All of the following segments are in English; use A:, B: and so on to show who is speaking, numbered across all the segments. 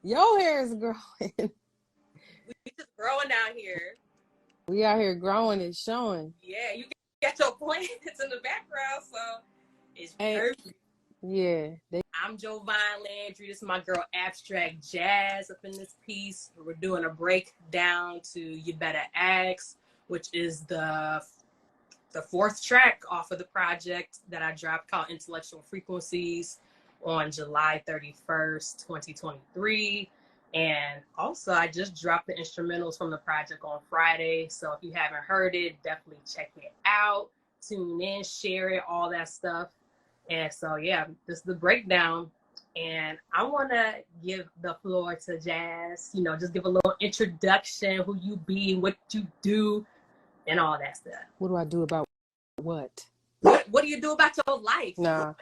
A: Your hair is growing.
B: We just growing out here.
A: We out here growing and showing.
B: Yeah, you got your plants in the background, so it's perfect.
A: Yeah.
B: I'm Jovan Landry. This is my girl AbStract JazZ up in this piece. We're doing a breakdown to You Better Ask, which is the fourth track off of the project that I dropped called Intellectual Frequencies on July 31st, 2023. And also, I just dropped the instrumentals from the project on Friday. So if you haven't heard it, definitely check it out. Tune in, share it, all that stuff. And so, yeah, this is the breakdown. And I want to give the floor to JazZ, just give a little introduction, who you be, what you do, and all that stuff.
A: What do I do about what?
B: What do you do about your life?
A: Nah.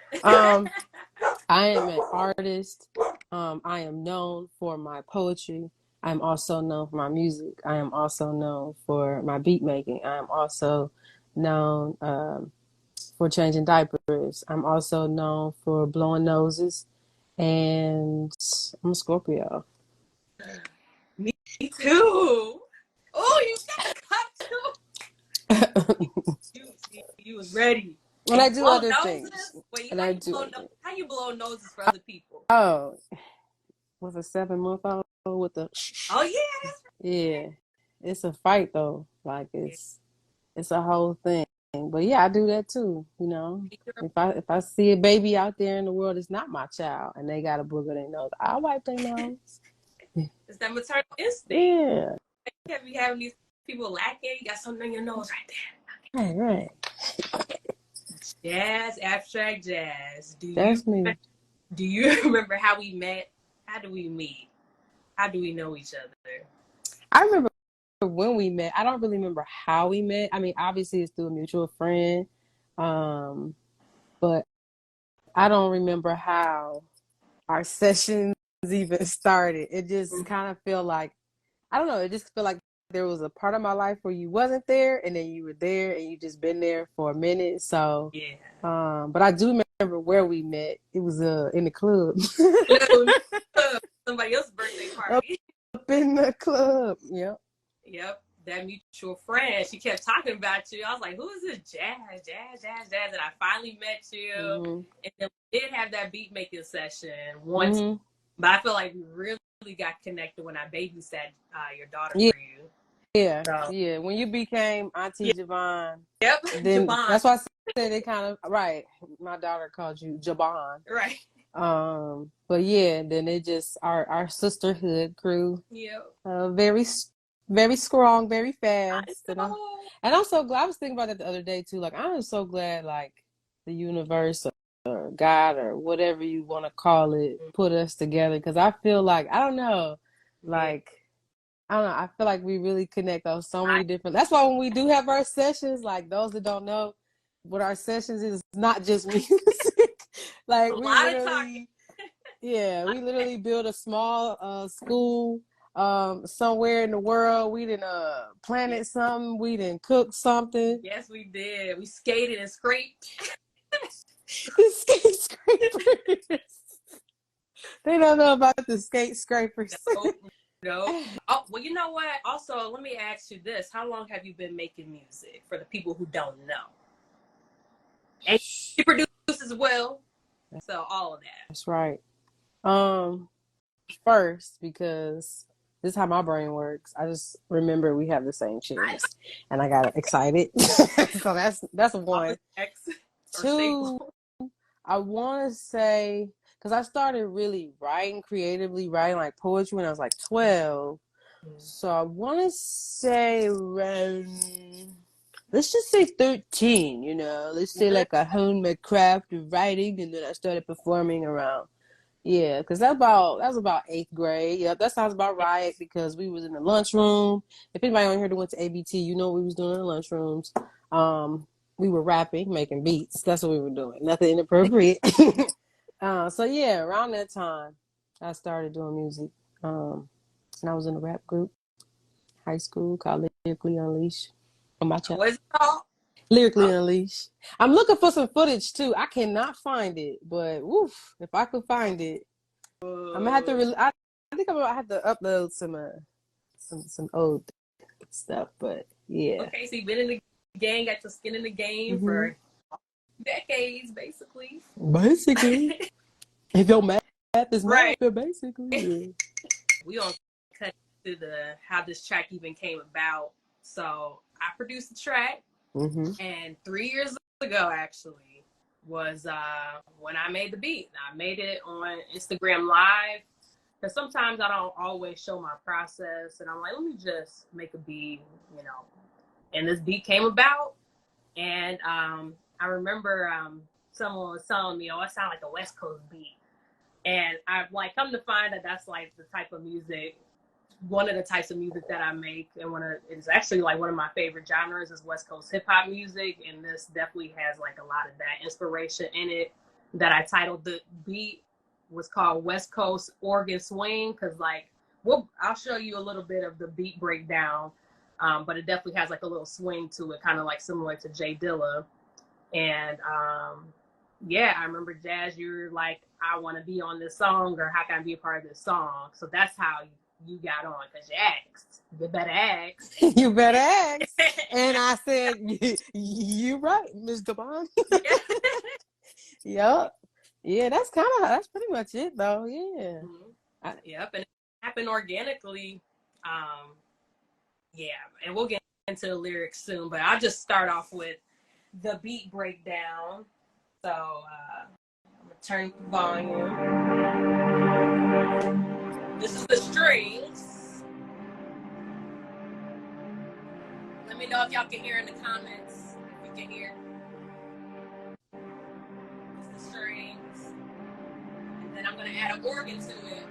A: I am an artist. I am known for my poetry. I'm also known for my music. I am also known for my beat making. I am also known for changing diapers. I'm also known for blowing noses. And I'm a Scorpio.
B: Me too. Oh, you got a cup too. You was ready.
A: And I do other
B: things.
A: Wait,
B: and I do. How you blow noses for other people?
A: Oh, was a 7-month-old with the.
B: Oh yeah.
A: Yeah, it's a fight though. Like it's a whole thing. But yeah, I do that too. If I see a baby out there in the world, it's not my child, and they got a booger in their nose, I wipe their nose.
B: It's that maternal instinct.
A: Yeah.
B: You can't be having these people lacking. You got something in your nose right there.
A: Right.
B: JazZ, AbStract JazZ.
A: That's me.
B: Do you remember how we met? How do we meet? How do we know each other?
A: I remember when we met. I don't really remember how we met. I mean, obviously it's through a mutual friend. But I don't remember how our sessions even started. It just kind of felt like, I don't know, it just felt like there was a part of my life where you wasn't there, and then you were there, and you just been there for a minute. So,
B: yeah.
A: But I do remember where we met. It was in the club.
B: Somebody else's birthday party.
A: Up in the club. Yep.
B: That mutual friend, she kept talking about you. I was like, who is this JazZ? And I finally met you. Mm-hmm. And then we did have that beat making session once. Mm-hmm. But I feel like we really got connected when I babysat your daughter for you.
A: Yeah, yeah. When you became Auntie Jovan.
B: Yep,
A: then
B: Jovan.
A: That's why I said it kind of, right. My daughter called you Jovan.
B: Right.
A: But yeah, then it just, our sisterhood grew.
B: Yeah.
A: Very strong, very fast. And I'm so glad. I was thinking about that the other day too. Like, I'm so glad, like, the universe or God or whatever you want to call it put us together. Because I feel like, I don't know, I feel like we really connect on so many different. That's why when we do have our sessions, like, those that don't know what our sessions is, not just music. Like, we literally build a small school somewhere in the world. We didn't planted something. We didn't cook something.
B: Yes, we did. We skated and scraped.
A: The skate scrapers. They don't know about the skate scrapers.
B: No. Oh, well, you know what? Also, let me ask you this. How long have you been making music, for the people who don't know? And you produce as well. So all of that.
A: That's right. First, because this is how my brain works. I just remember we have the same chairs, and I got excited. So that's one. Two, I want to say, because I started really creatively writing like poetry when I was like 12. So I want to say around, let's just say 13, let's say like I honed my craft of writing, and then I started performing around. Yeah, because that was about 8th grade. Yep, that sounds about right, because we was in the lunchroom. If anybody on here that went to ABT, you know what we was doing in the lunchrooms. We were rapping, making beats. That's what we were doing. Nothing inappropriate. So yeah, around that time, I started doing music. And I was in a rap group, high school, called Lyrically Unleashed. On my channel.
B: What's it called?
A: Lyrically Unleashed. I'm looking for some footage too. I cannot find it, but woof, if I could find it, I'm gonna have to. think I have to upload some old stuff, but yeah.
B: Okay, so you've been in the game, got your skin in the game for decades, basically.
A: Basically. If your math is
B: right.
A: math, basically. Yeah.
B: We gonna cut to how this track even came about. So I produced the track, and 3 years ago, actually, was when I made the beat. I made it on Instagram Live, because sometimes I don't always show my process, and I'm like, let me just make a beat, you know. And this beat came about, and I remember someone was telling me, oh, it sounds like a West Coast beat. And I've like come to find that that's like the type of music, one of the types of music that I make, and it's actually like one of my favorite genres is West Coast hip hop music, and this definitely has like a lot of that inspiration in it. That I titled the beat was called West Coast Organ Swing, because like I'll show you a little bit of the beat breakdown, but it definitely has like a little swing to it, kind of like similar to J Dilla. And yeah, I remember JazZ, you were like, I want to be on this song, or how can I be a part of this song? So that's how you got on, because you asked. You better ask.
A: You better ask. And I said, you right, Ms. Devon. Yep. Yeah, that's pretty much it, though. Yeah.
B: Yep, and it happened organically. Yeah, and we'll get into the lyrics soon, but I'll just start off with the beat breakdown. So I'm gonna turn the volume. This is the strings. Let me know if y'all can hear in the comments. If you can hear. This is the strings. And then I'm gonna add an organ to it.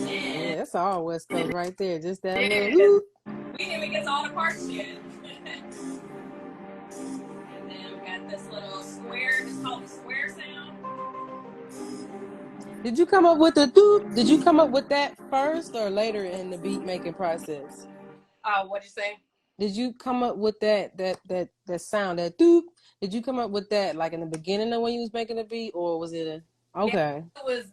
A: Yeah, that's all West Coast right there. Just that little.
B: We didn't even get to all the parts yet. And then we got this little square. It's called the square sound.
A: Did you come up with the doop? Did you come up with that first or later in the beat making process?
B: What'd you say?
A: Did you come up with that sound, that doop? Did you come up with that like in the beginning of when you was making the beat, or was it okay?
B: It was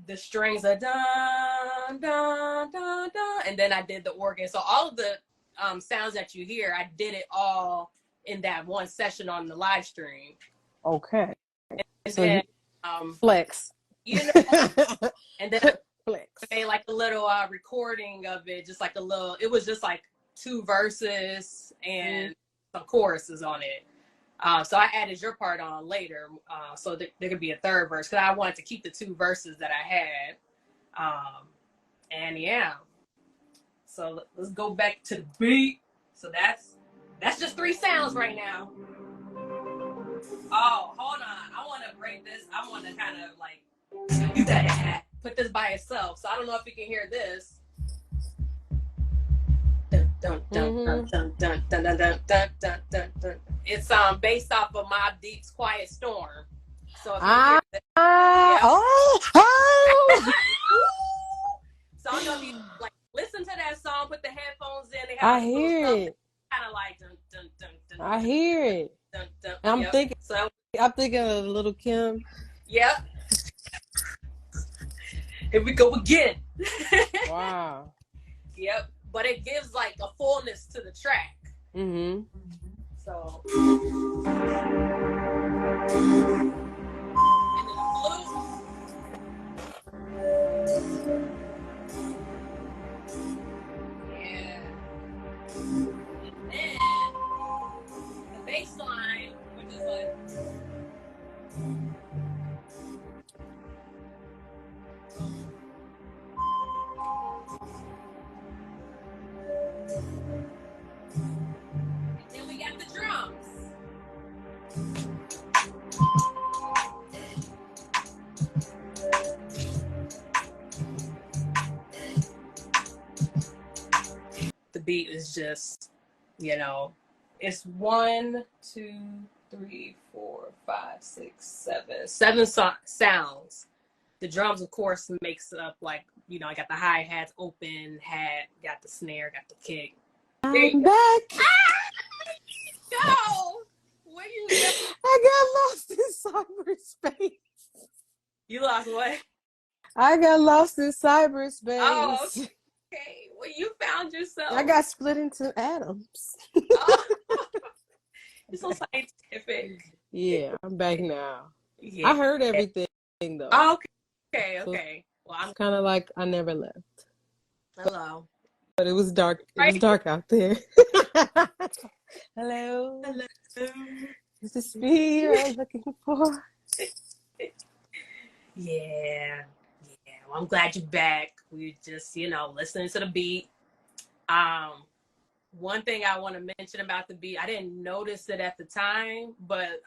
B: the strings are dun dun dun dun, and then I did the organ. So all of the sounds that you hear, I did it all in that one session on the live stream.
A: Okay.
B: And
A: so
B: then
A: flex.
B: You know, and then
A: flex.
B: I made like a little recording of it, just like a little. It was just like 2 verses and some choruses on it. So I added your part on later, so there could be a 3rd verse, because I wanted to keep the 2 verses that I had. And yeah, so let's go back to the beat. So that's just 3 sounds right now. Oh, hold on. I want to break this. I want to kind of like put this by itself. So I don't know if you can hear this. Dun, dun, dun, dun, dun, dun, dun, dun, dun, dun, dun, dun. It's based off of Mobb Deep's Quiet Storm. So if you hear that, so I don't know if you like listen to that song, put the headphones in. They have
A: I hear it.
B: Kind of like dun, dun, dun, dun,
A: I hear it.
B: Dun, dun,
A: I'm thinking of Little Kim.
B: Yep. Here we go again.
A: Wow.
B: Yep. But it gives like a fullness to the track. So. And then the flute. Yeah. And then the bass line, which is like. Then we got the drums. The beat is just, you know, it's 1, 2, 3, 4, 5, 6, 7 sounds. The drums, of course, makes up like you know, I got the hi-hats open, got the snare, got the kick.
A: I'm back.
B: No! Where you go?
A: I got lost in cyberspace.
B: You lost what?
A: I got lost in cyberspace.
B: Oh, okay. Well, you found yourself.
A: I got split into atoms.
B: Oh. You're so scientific.
A: Yeah, I'm back now.
B: Yeah.
A: I heard everything though.
B: Oh, okay. Okay. Well, I'm
A: kind of like I never left.
B: Hello.
A: But it was dark. It was dark out there. Hello.
B: Hello.
A: Is this me you're looking for?
B: Yeah. Well, I'm glad you're back. We just, you know, listening to the beat. One thing I want to mention about the beat, I didn't notice it at the time, but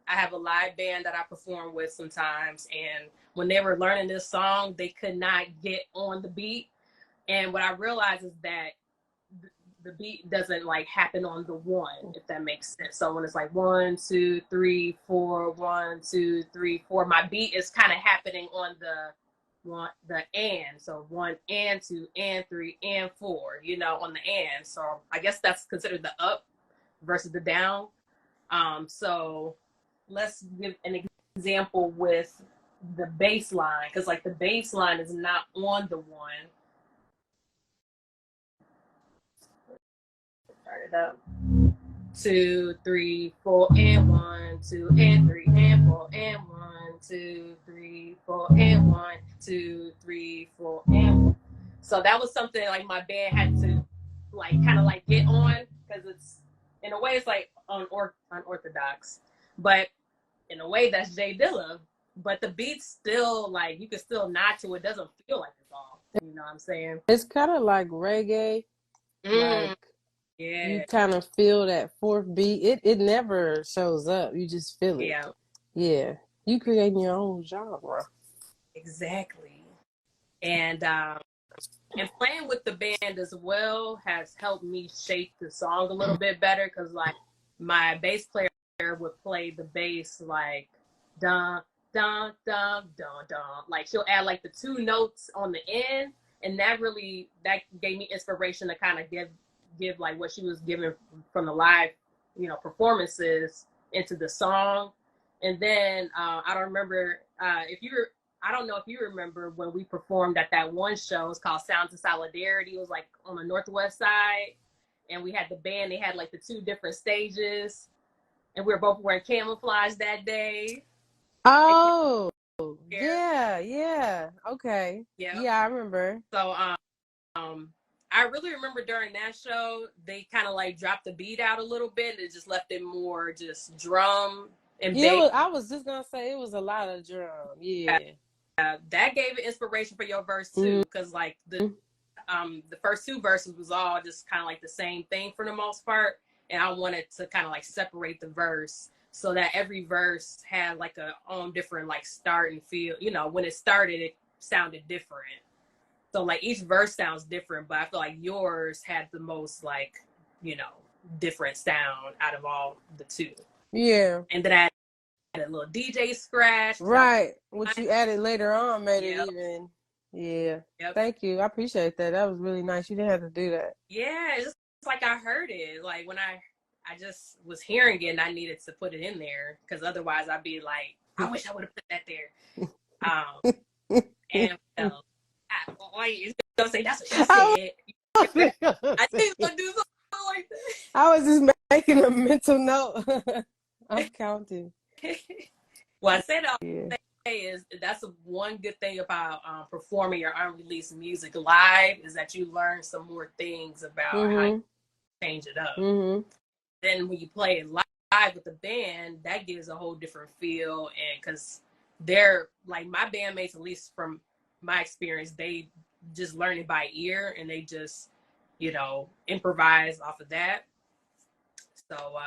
B: I have a live band that I perform with sometimes, and when they were learning this song, they could not get on the beat. And what I realized is that the beat doesn't like happen on the one, if that makes sense. So when it's like 1, 2, 3, 4, 1, 2, 3, 4, my beat is kind of happening on the and. So 1 and 2 and 3 and 4, you know, on the and. So I guess that's considered the up versus the down. So let's give an example with the bass line, because like the bass line is not on the one. Start it up. 2, 3, 4 and 1, 2 and 3 and 4 and 1, 2, 3, 4 and 1, 2, 3, 4 and 1. So that was something like my band had to like kind of like get on, because it's in a way it's like unorthodox, but in a way that's J Dilla. But the beat's still like you can still nod to it. Doesn't feel like it's all. You know what I'm saying?
A: It's kind of like reggae. Like
B: yeah,
A: you kind of feel that fourth beat. It never shows up. You just feel it. Yeah. You creating your own genre.
B: Exactly. And playing with the band as well has helped me shape the song a little bit better, because like my bass player would play the bass like dun dun dun dun dun, like she'll add like the 2 notes on the end, and that gave me inspiration to kind of give like what she was giving from the live, you know, performances into the song. And then I don't know if you remember when we performed at that one show. It was called Sounds of Solidarity. It was like on the Northwest side, and we had the band. They had like the 2 different stages, and we were both wearing camouflage that day.
A: Oh, yeah. Okay.
B: Yep.
A: Yeah, I remember.
B: So I really remember during that show, they kind of like dropped the beat out a little bit. It just left it more just drum and bass.
A: I was just gonna say it was a lot of drum. Yeah.
B: That gave inspiration for your verse too, because like the first 2 verses was all just kind of like the same thing for the most part, and I wanted to kind of like separate the verse so that every verse had like a own different like start and feel. You know, when it started, it sounded different. So like each verse sounds different, but I feel like yours had the most like, you know, different sound out of all the 2.
A: Yeah.
B: And then I had a little DJ scratch.
A: Right. Which you added later on made it even. Yeah. Yep. Thank you. I appreciate that. That was really nice. You didn't have to do that.
B: Yeah, it's just like I heard it. Like when I just was hearing it and I needed to put it in there, because otherwise I'd be like, I wish I would have put that there. And you gonna say that's what she said. I think gonna do something like that.
A: I was just making a mental note. I'm counting.
B: Well, I said is that's one good thing about performing your unreleased music live, is that you learn some more things about how you change it up. Then when you play it live with the band, that gives a whole different feel, and because they're like my bandmates, at least from my experience, they just learn it by ear, and they just, you know, improvise off of that. So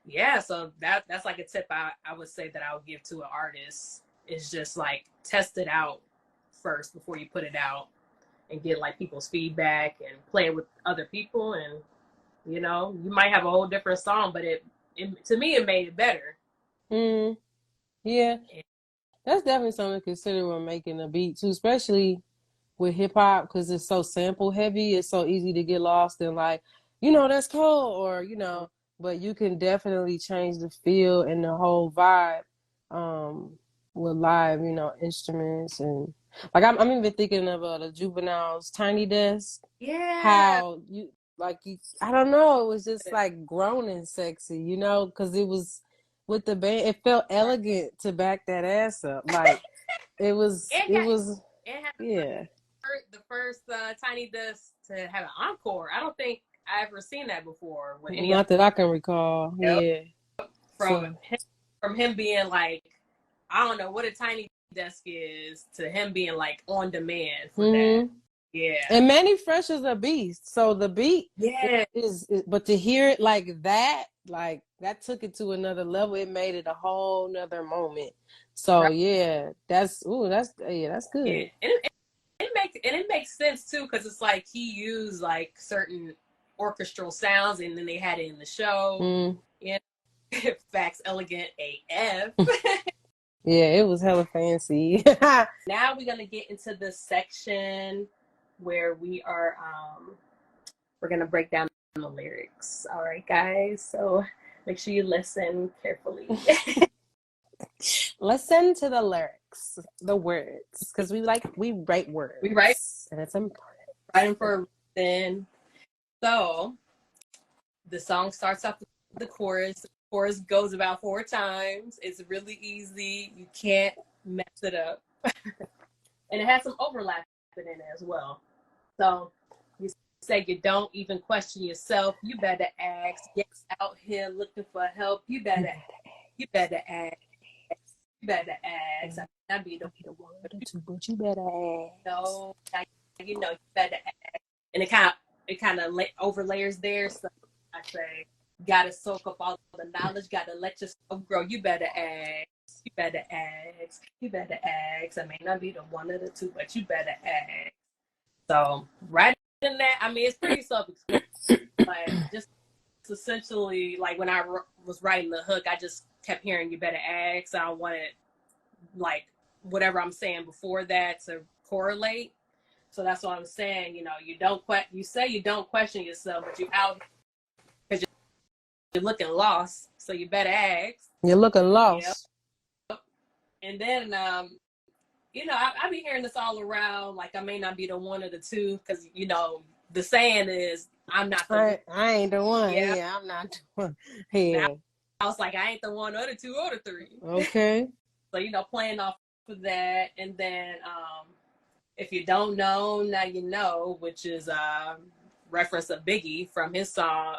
B: yeah, so that's like a tip I would say that I would give to an artist, is just like test it out first before you put it out, and get like people's feedback and play it with other people, and you know, you might have a whole different song, but it to me it made it better.
A: Yeah. That's definitely something to consider when making a beat too, especially with hip hop because it's so sample heavy. It's so easy to get lost in like, you know, that's cool, or you know, but you can definitely change the feel and the whole vibe with live, you know, instruments and like I'm even thinking of the Juvenile's Tiny Desk.
B: Yeah.
A: How you like you, I don't know, it was just like grown and sexy, you know, because it was with the band. It felt elegant to back that ass up, like it was.
B: It
A: It
B: got
A: was
B: it had
A: yeah.
B: the first Tiny Desk to have an encore. I don't think I ever seen that before with any other.
A: Not that I can recall.
B: Yep.
A: Yeah.
B: From
A: So
B: him being like, I don't know what a Tiny Desk is to him being like on demand for that. Yeah.
A: And Manny Fresh is a beast. So the beat
B: Yeah.
A: is, but to hear it like that took it to another level. It made it a whole nother moment. So
B: Right.
A: yeah, that's that's
B: Yeah.
A: good.
B: And it makes sense too, because it's like he used like certain orchestral sounds and then they had it in the show. Yeah. Facts elegant AF.
A: Yeah, it was hella fancy.
B: Now we're gonna get into the section where we're gonna break down the lyrics. All right, guys. So make sure you listen carefully.
A: Listen to the lyrics, the words, because we write words.
B: We write,
A: and it's important.
B: Writing for a reason. So the song starts off with the chorus. The chorus goes about 4 times. It's really easy. You can't mess it up. And it has some overlap in it as well. So you say you don't even question yourself. You better ask. Yes, out here looking for help. You better ask. You better ask. You better ask. I be the one to,
A: but you better ask.
B: No, you know, you better ask. And it kind of overlayers there. So I say, gotta soak up all the knowledge. Gotta let yourself grow. You better ask. You better ask. You better ask. I may not be the one of the two, but you better ask. So right in that, I mean, it's pretty self-explanatory. But just essentially, like when I was writing the hook, I just kept hearing "you better ask." I wanted like whatever I'm saying before that to correlate. So that's what I'm saying. You know, you say you don't question yourself, but you out because you're looking lost. So you better ask.
A: You're looking lost.
B: Yep. And then you know, I be hearing this all around. Like I may not be the one of the two, because you know the saying is I'm not the one.
A: I ain't the one.
B: Yeah.
A: Yeah, I'm not the one. Yeah.
B: Now, I was like, I ain't the one or the two or the three.
A: Okay.
B: So, you know, playing off of that. And then if you don't know, now you know, which is reference of Biggie from his song,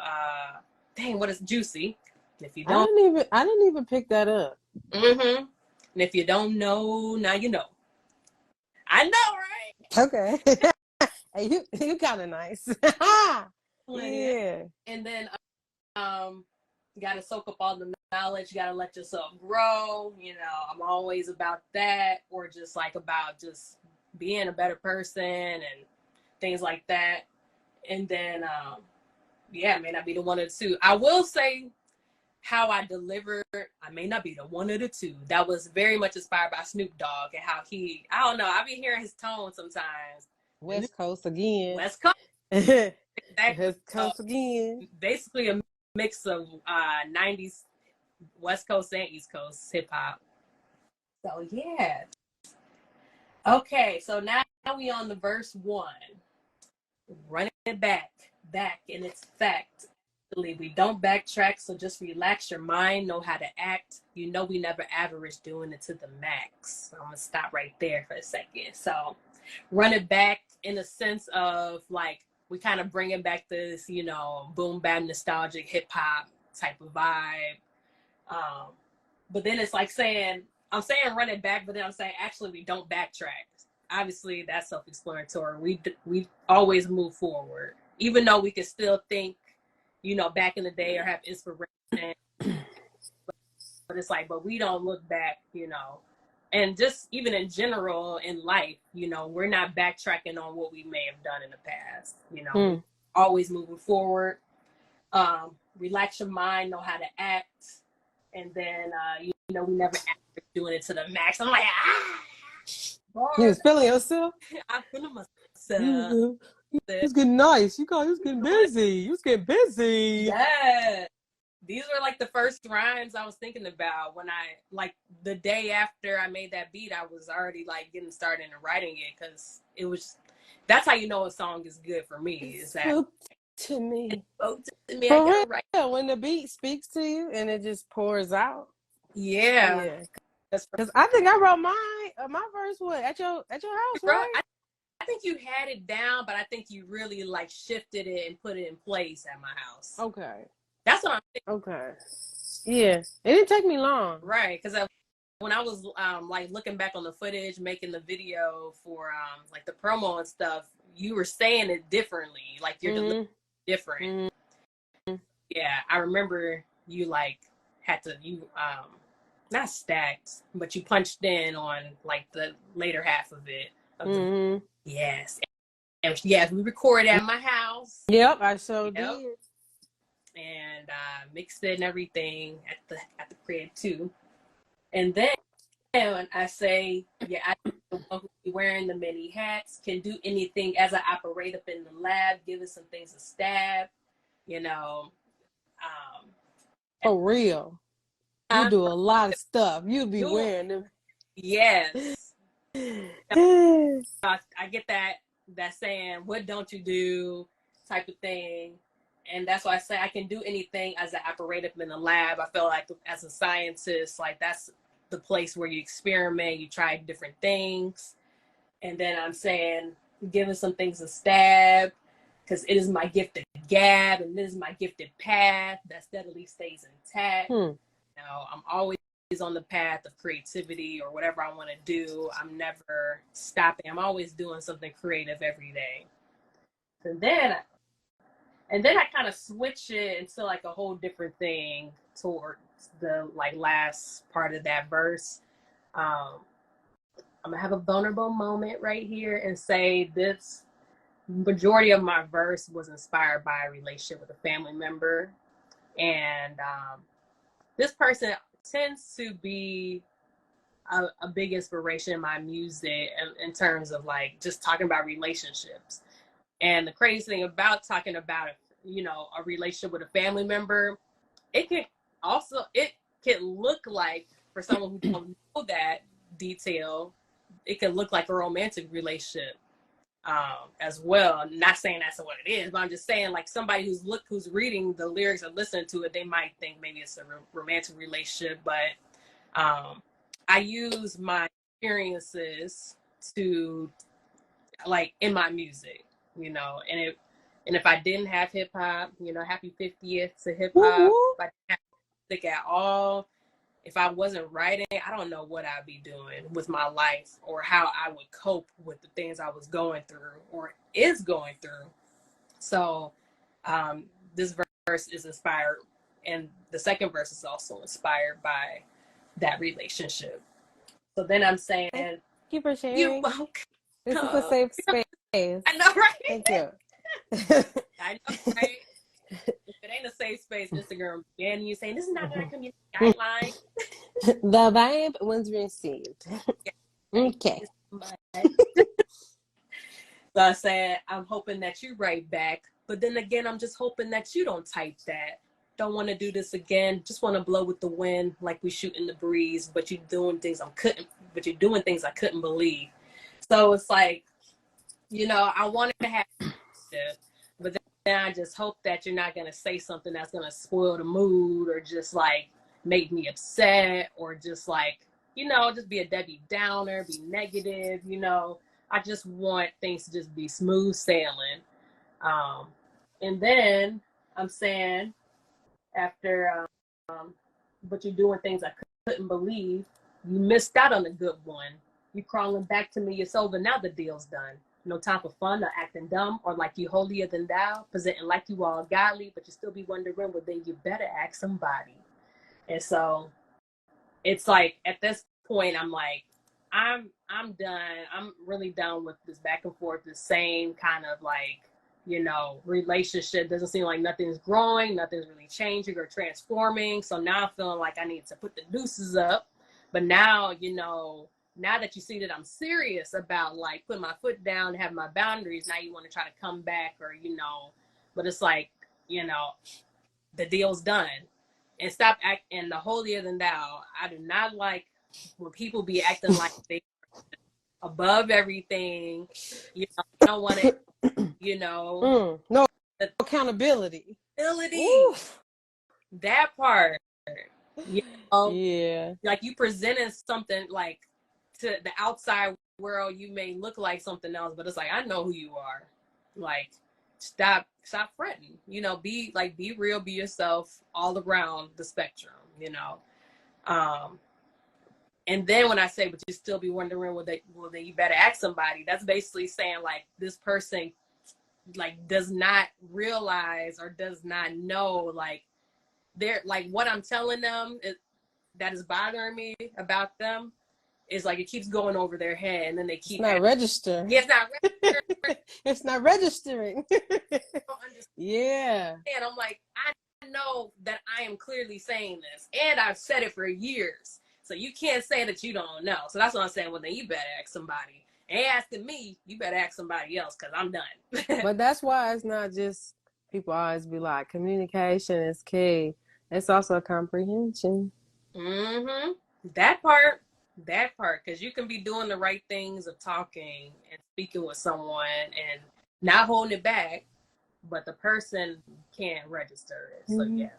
B: what is Juicy? If you don't,
A: I didn't even pick that up.
B: And if you don't know, now you know. I know, right?
A: Okay. Hey, you kind of nice. Yeah.
B: And then you gotta soak up all the knowledge. You gotta let yourself grow. You know, I'm always about that, or just like about just being a better person and things like that. And then yeah, I may not be the one of the two. I will say how I delivered, I may not be the one of the two. That was very much inspired by Snoop Dogg and how I don't know, I be hearing his tone sometimes.
A: West Coast again.
B: West Coast. Exactly.
A: West Coast again.
B: Basically a mix of 90s West Coast and East Coast hip hop. So yeah. Okay, so now we on the verse 1. Run it back, and it's fact. We don't backtrack, so just relax your mind, know how to act. You know we never average doing it to the max. So I'm gonna stop right there for a second. So run it back in the sense of like we kind of bringing back this, you know, boom bap nostalgic hip hop type of vibe. But then it's like I'm saying run it back, but then I'm saying actually we don't backtrack. Obviously that's self-explanatory. We always move forward, even though we can still think, you know, back in the day or have inspiration. But it's like, but we don't look back, you know. And just even in general in life, you know, we're not backtracking on what we may have done in the past. You know, always moving forward. Relax your mind, know how to act. And then, you know, we never act doing it to the max. I'm like,
A: You was feeling yourself?
B: I'm feeling myself.
A: You was getting nice. You was getting busy. You was getting busy.
B: Yeah. These were like the first rhymes I was thinking about when like the day after I made that beat, I was already like getting started and writing it because it was, that's how you know a song is good for me. Is that
A: to me.
B: It spoke to me.
A: For real, when the beat speaks to you and it just pours out.
B: Yeah.
A: Because I think I wrote my verse at your house, right?
B: I think you had it down, but I think you really like shifted it and put it in place at my house.
A: Okay.
B: That's what I'm thinking.
A: Okay. Yeah. It didn't take me long.
B: Right. Because when I was like looking back on the footage, making the video for like the promo and stuff, you were saying it differently. Like you're delivering different. Yeah. I remember you like had to, not stacked, but you punched in on like the later half of it. Yes. And yes, we recorded at my house.
A: Yep, I did.
B: And mixed it and everything at the crib too. And then I say, yeah, I will be wearing the many hats, can do anything as I operate up in the lab, giving some things a stab, you know.
A: For real. You do a lot of stuff. You be wearing them.
B: Yes. I get that saying, what don't you do type of thing. And that's why I say I can do anything as I operate up in the lab. I feel like as a scientist, like that's the place where you experiment, you try different things. And then I'm saying, giving some things a stab, because it is my gifted gab and this is my gifted path that steadily stays intact. You know, I'm always on the path of creativity or whatever I want to do. I'm never stopping. I'm always doing something creative every day. And then I kind of switch it into like a whole different thing towards the like last part of that verse. I'm gonna have a vulnerable moment right here and say this majority of my verse was inspired by a relationship with a family member. And this person tends to be a big inspiration in my music in terms of like just talking about relationships. And the crazy thing about talking about, you know, a relationship with a family member, it can look like, for someone who don't know that detail, it can look like a romantic relationship as well. I'm not saying that's what it is, but I'm just saying like somebody who's reading the lyrics or listening to it, they might think maybe it's a romantic relationship. But I use my experiences to like in my music, you know, and if I didn't have hip hop, you know, happy 50th to hip hop. If I didn't have music at all, if I wasn't writing, I don't know what I'd be doing with my life or how I would cope with the things I was going through or is going through. So this verse is inspired, and the second verse is also inspired by that relationship. So then I'm saying,
A: thank you for sharing.
B: You're welcome.
A: This is a safe space.
B: I know, right?
A: Thank you.
B: I know, right? If it ain't a safe space, Instagram, and you saying this is not gonna come in the guideline.
A: The vibe was received. Okay.
B: So I said, I'm hoping that you write back, but then again, I'm just hoping that you don't type that. Don't want to do this again. Just want to blow with the wind, like we shoot in the breeze. But you're doing things I couldn't believe. So it's like, you know, I wanted to have it, but then I just hope that you're not going to say something that's going to spoil the mood or just like make me upset or just like, you know, just be a Debbie Downer, be negative, you know. I just want things to just be smooth sailing. And then I'm saying after, but you're doing things I couldn't believe, you missed out on a good one. You crawling back to me, it's over, now the deal's done. No time for fun or acting dumb or like you holier than thou, presenting like you all godly, but you still be wondering, well, then you better ask somebody. And so it's like, at this point, I'm like, I'm done. I'm really done with this back and forth, the same kind of like, you know, relationship. Doesn't seem like nothing's growing, nothing's really changing or transforming. So now I'm feeling like I need to put the deuces up. But now, you know, now that you see that I'm serious about like putting my foot down, have my boundaries, now you want to try to come back or, you know, but it's like, you know, the deal's done. And stop acting the holier than thou. I do not like when people be acting like they above everything. You know, you don't want to, you know.
A: No accountability.
B: Oof. That part. You know,
A: yeah.
B: like you presenting something like to the outside world, you may look like something else, but it's like, I know who you are. Like, stop fretting. You know, be real, be yourself all around the spectrum, you know. And then when I say, but you still be wondering, well, then you better ask somebody. That's basically saying like this person like does not realize or does not know like they're like what I'm telling them that is bothering me about them is like it keeps going over their head, and then they keep.
A: It's not registering.
B: Yeah, it's not registering.
A: It's not registering. Yeah.
B: And I'm like, I know that I am clearly saying this, and I've said it for years. So you can't say that you don't know. So that's what I'm saying. Well, then you better ask somebody. Ain't asking me. You better ask somebody else because I'm done.
A: But that's why it's not just people always be like communication is key. It's also comprehension.
B: Mm-hmm. That part, because you can be doing the right things of talking and speaking with someone and not holding it back, but the person can't register it. So yeah,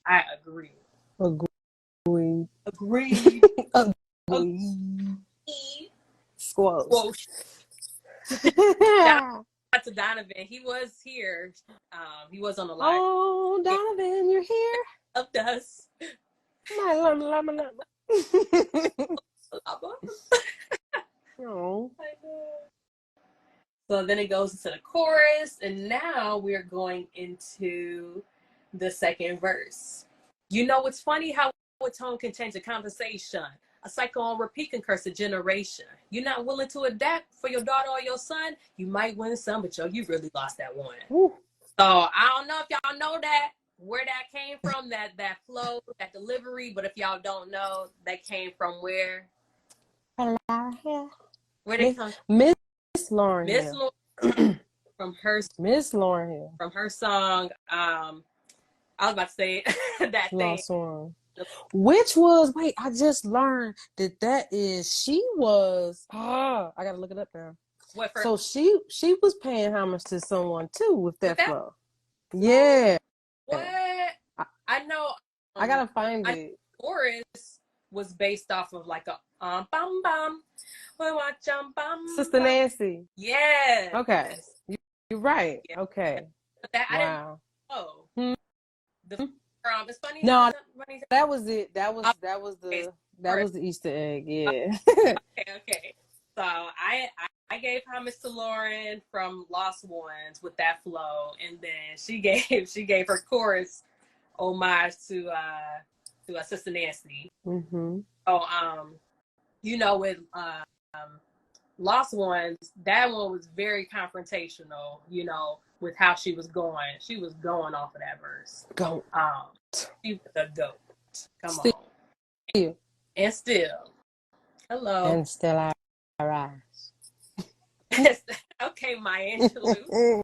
B: I agree.
A: Agreed.
B: Agreed.
A: Agreed. Squash.
B: Shout out to Donovan. He was here. He was on the live.
A: Oh, Donovan, you're here.
B: Helped us.
A: Oh.
B: So then it goes into the chorus, and now we're going into the second verse. You know, it's funny how a tone can change a conversation. A cycle on repeat can curse a generation. You're not willing to adapt for your daughter or your son, you might win some, but yo, you really lost that one.
A: Woo.
B: So I don't know if y'all know that, where that came from, that flow, that delivery, but if y'all don't know, that came from where? Where they come?
A: Miss Lauren.
B: Miss Lauren from her
A: Miss Lauren Hill.
B: From her song, I was about to say that thing.
A: Song. Which was, wait, I just learned that is, she was, I gotta look it up now.
B: What for?
A: So she was paying homage to someone too with that flow. Yeah.
B: What? I know.
A: I gotta find it.
B: Chorus was based off of like a bum bum.
A: Sister Nancy.
B: Yeah.
A: Okay. You're right. Yeah. Okay.
B: That,
A: wow.
B: I didn't know. It's funny.
A: No, that was it. That was the Easter egg. Yeah.
B: Okay. So I gave homage to Lauren from Lost Ones with that flow, and then she gave her chorus homage to Sister Nancy.
A: Mm-hmm.
B: So you know, with Lost Ones, that one was very confrontational. You know, with how she was going. She was going off of that verse.
A: Goat.
B: She was a goat. Come
A: on.
B: And still. Hello.
A: And still I rise.
B: Okay, Maya Angelou.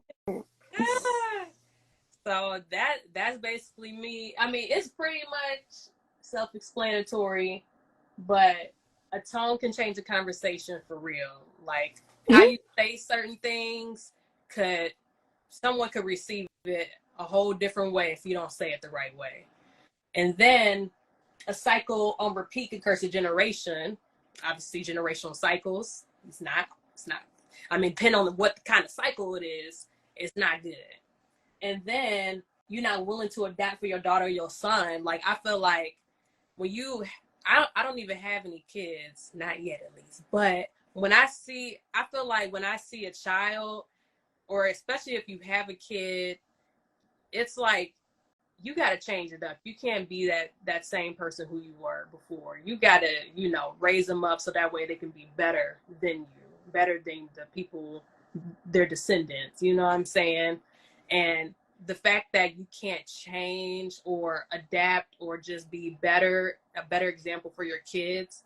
B: So that's basically me. I mean, it's pretty much self-explanatory, but a tone can change a conversation for real. Like how you say certain things someone could receive it a whole different way if you don't say it the right way. And then a cycle on repeat can curse a generation. Obviously, generational cycles. It's not. I mean, depending on what kind of cycle it is, it's not good. And then you're not willing to adapt for your daughter or your son. Like, I feel like when I don't even have any kids, not yet at least. But I feel like when I see a child, or especially if you have a kid, it's like, you got to change it up. You can't be that same person who you were before. You got to, raise them up so that way they can be better than you, better than the people, their descendants. You know what I'm saying? And the fact that you can't change or adapt or just be a better example for your kids,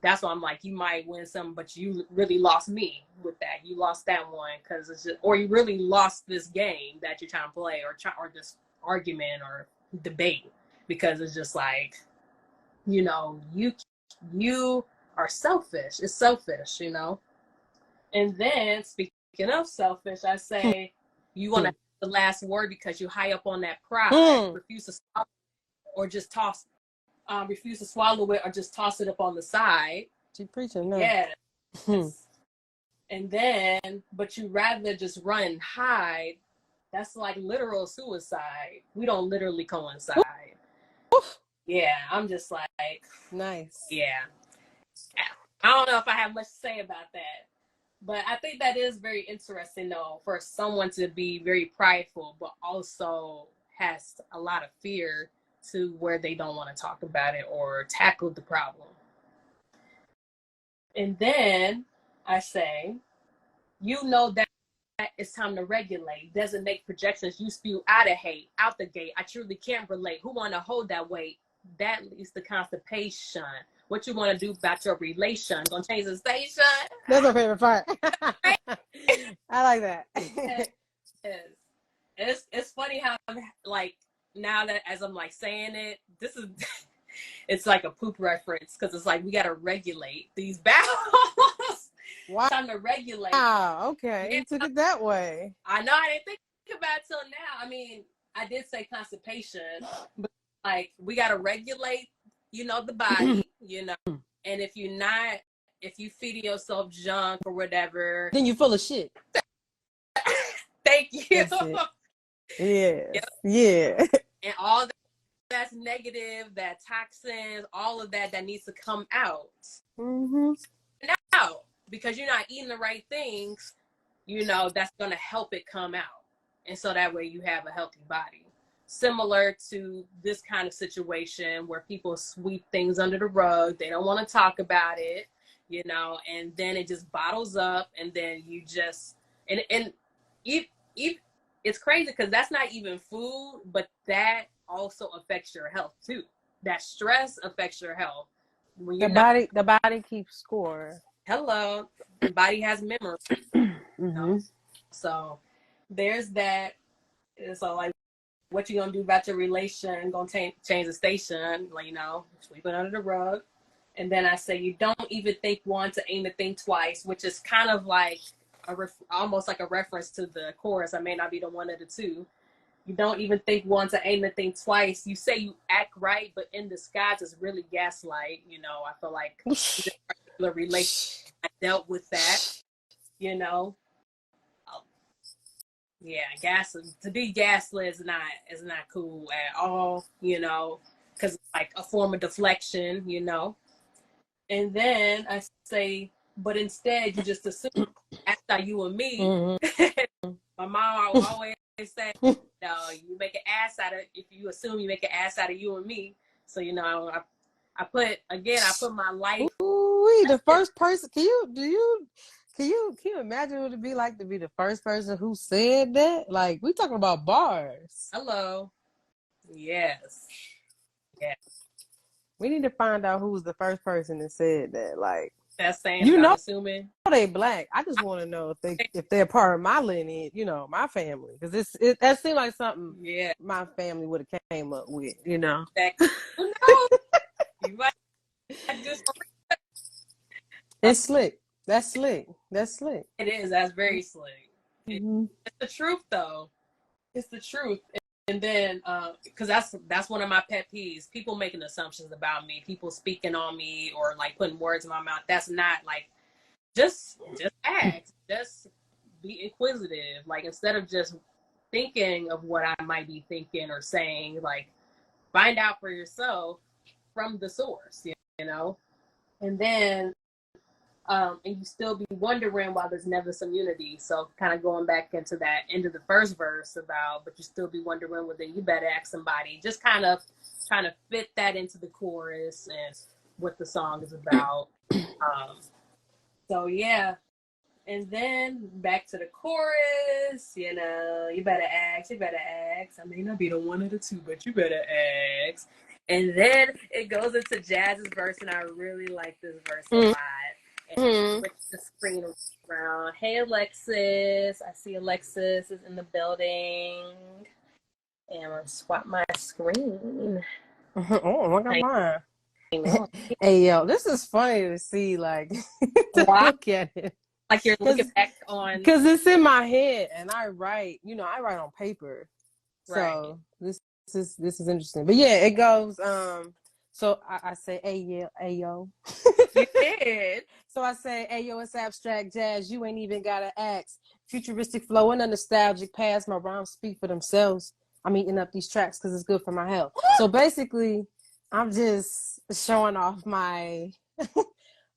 B: that's why I'm like, you might win some, but you really lost me with that. You lost that one because it's just, or you really lost this game that you're trying to play, or this argument or debate, because it's just like, you know, you are selfish. It's selfish, you know. And then speaking of selfish, I say you want to have the last word because you're high up on that pride, refuse to swallow or just toss. Refuse to swallow it or just toss it up on the side.
A: She preaching now.
B: Yeah. And then, but you rather just run and hide. That's like literal suicide. We don't literally coincide. Oof. Yeah, I'm just like,
A: nice.
B: Yeah. I don't know if I have much to say about that. But I think that is very interesting, though, for someone to be very prideful, but also has a lot of fear to where they don't want to talk about it or tackle the problem. And then I say, you know that it's time to regulate, designate projections, you spew out of hate, out the gate. I truly can't relate. Who want to hold that weight? That leads to constipation. What you want to do about your relation? Gonna change the station?
A: That's my favorite part. I like that.
B: It's funny how I'm like, now that as I'm like saying it, this is it's like a poop reference because it's like we gotta regulate these battles.
A: Wow.
B: Time to regulate.
A: Wow, okay.
B: Yeah.
A: You took it that way.
B: I know, I didn't think about it till now. I mean, I did say constipation, but like we gotta regulate, you know, the body, you know. And if you feed yourself junk or whatever,
A: then you're full of shit.
B: Thank you.
A: Yes.
B: Yep.
A: Yeah.
B: And all that's negative, that toxins, all of that needs to come out. Out, because you're not eating the right things, you know, that's going to help it come out. And so that way you have a healthy body. Similar to this kind of situation where people sweep things under the rug. They don't want to talk about it, you know, and then it just bottles up, and then you just, and it's crazy because that's not even food, but that also affects your health too. That stress affects your health. When
A: the body keeps score.
B: Hello, the body has memory. You know? So there's that. So like, what you gonna do about your relation? Gonna change the station? Like, you know, sweeping under the rug. And then I say you don't even think once to aim to think twice, which is kind of like almost like a reference to the chorus. I may not be the one of the two. You don't even think once to aim to think twice. You say you act right, but in disguise it's really gaslight. You know, I feel like this particular relationship, I dealt with that. You know, yeah, to be gaslit is not cool at all. You know, because it's like a form of deflection. You know, and then I say, but instead you just assume after you and me. My mom always say, no, you make an ass out of, if you assume you make an ass out of you and me. So, you know, I put my life.
A: Ooh, the first person, can you imagine what it'd be like to be the first person who said that? Like, we talking about bars.
B: Hello. Yes. Yeah.
A: We need to find out who was the first person that said that. Like,
B: that's saying,
A: you know,
B: assuming
A: they black. I just want to know if they're part of my lineage, you know, my family, because that seemed like something my family would have came up with, you know.
B: Who knows? You might do some.
A: It's slick. That's slick. That's slick.
B: It is. That's very slick. It's the truth, though. It's the truth. And then, because that's one of my pet peeves. People making assumptions about me. People speaking on me or like putting words in my mouth. That's not like. Just ask. Just be inquisitive. Like, instead of just thinking of what I might be thinking or saying, like, find out for yourself from the source, you know? And then, and you still be wondering why there's never some unity. So kind of going back into that end of the first verse about, but you still be wondering, well, then you better ask somebody. Just kind of trying to fit that into the chorus and what the song is about. So yeah, and then back to the chorus, you know, you better ask. I may not be the one of the two, but you better ask. And then it goes into JazZ's verse, and I really like this verse a lot. And switch the screen around. Hey, Alexis. I see Alexis is in the building. And I'm going to swap my screen.
A: Oh, look at mine. Hey, yo, this is funny to see, like, to look at it.
B: Like you're looking back on.
A: Because it's in my head, and I write, I write on paper.
B: Right.
A: So this is interesting. But yeah, it goes, so I say, hey, yo.
B: You did.
A: So I say, hey, yo, it's AbStract JazZ. You ain't even got to ask. Futuristic flow and a nostalgic past. My rhymes speak for themselves. I'm eating up these tracks because it's good for my health. So basically, I'm just showing off my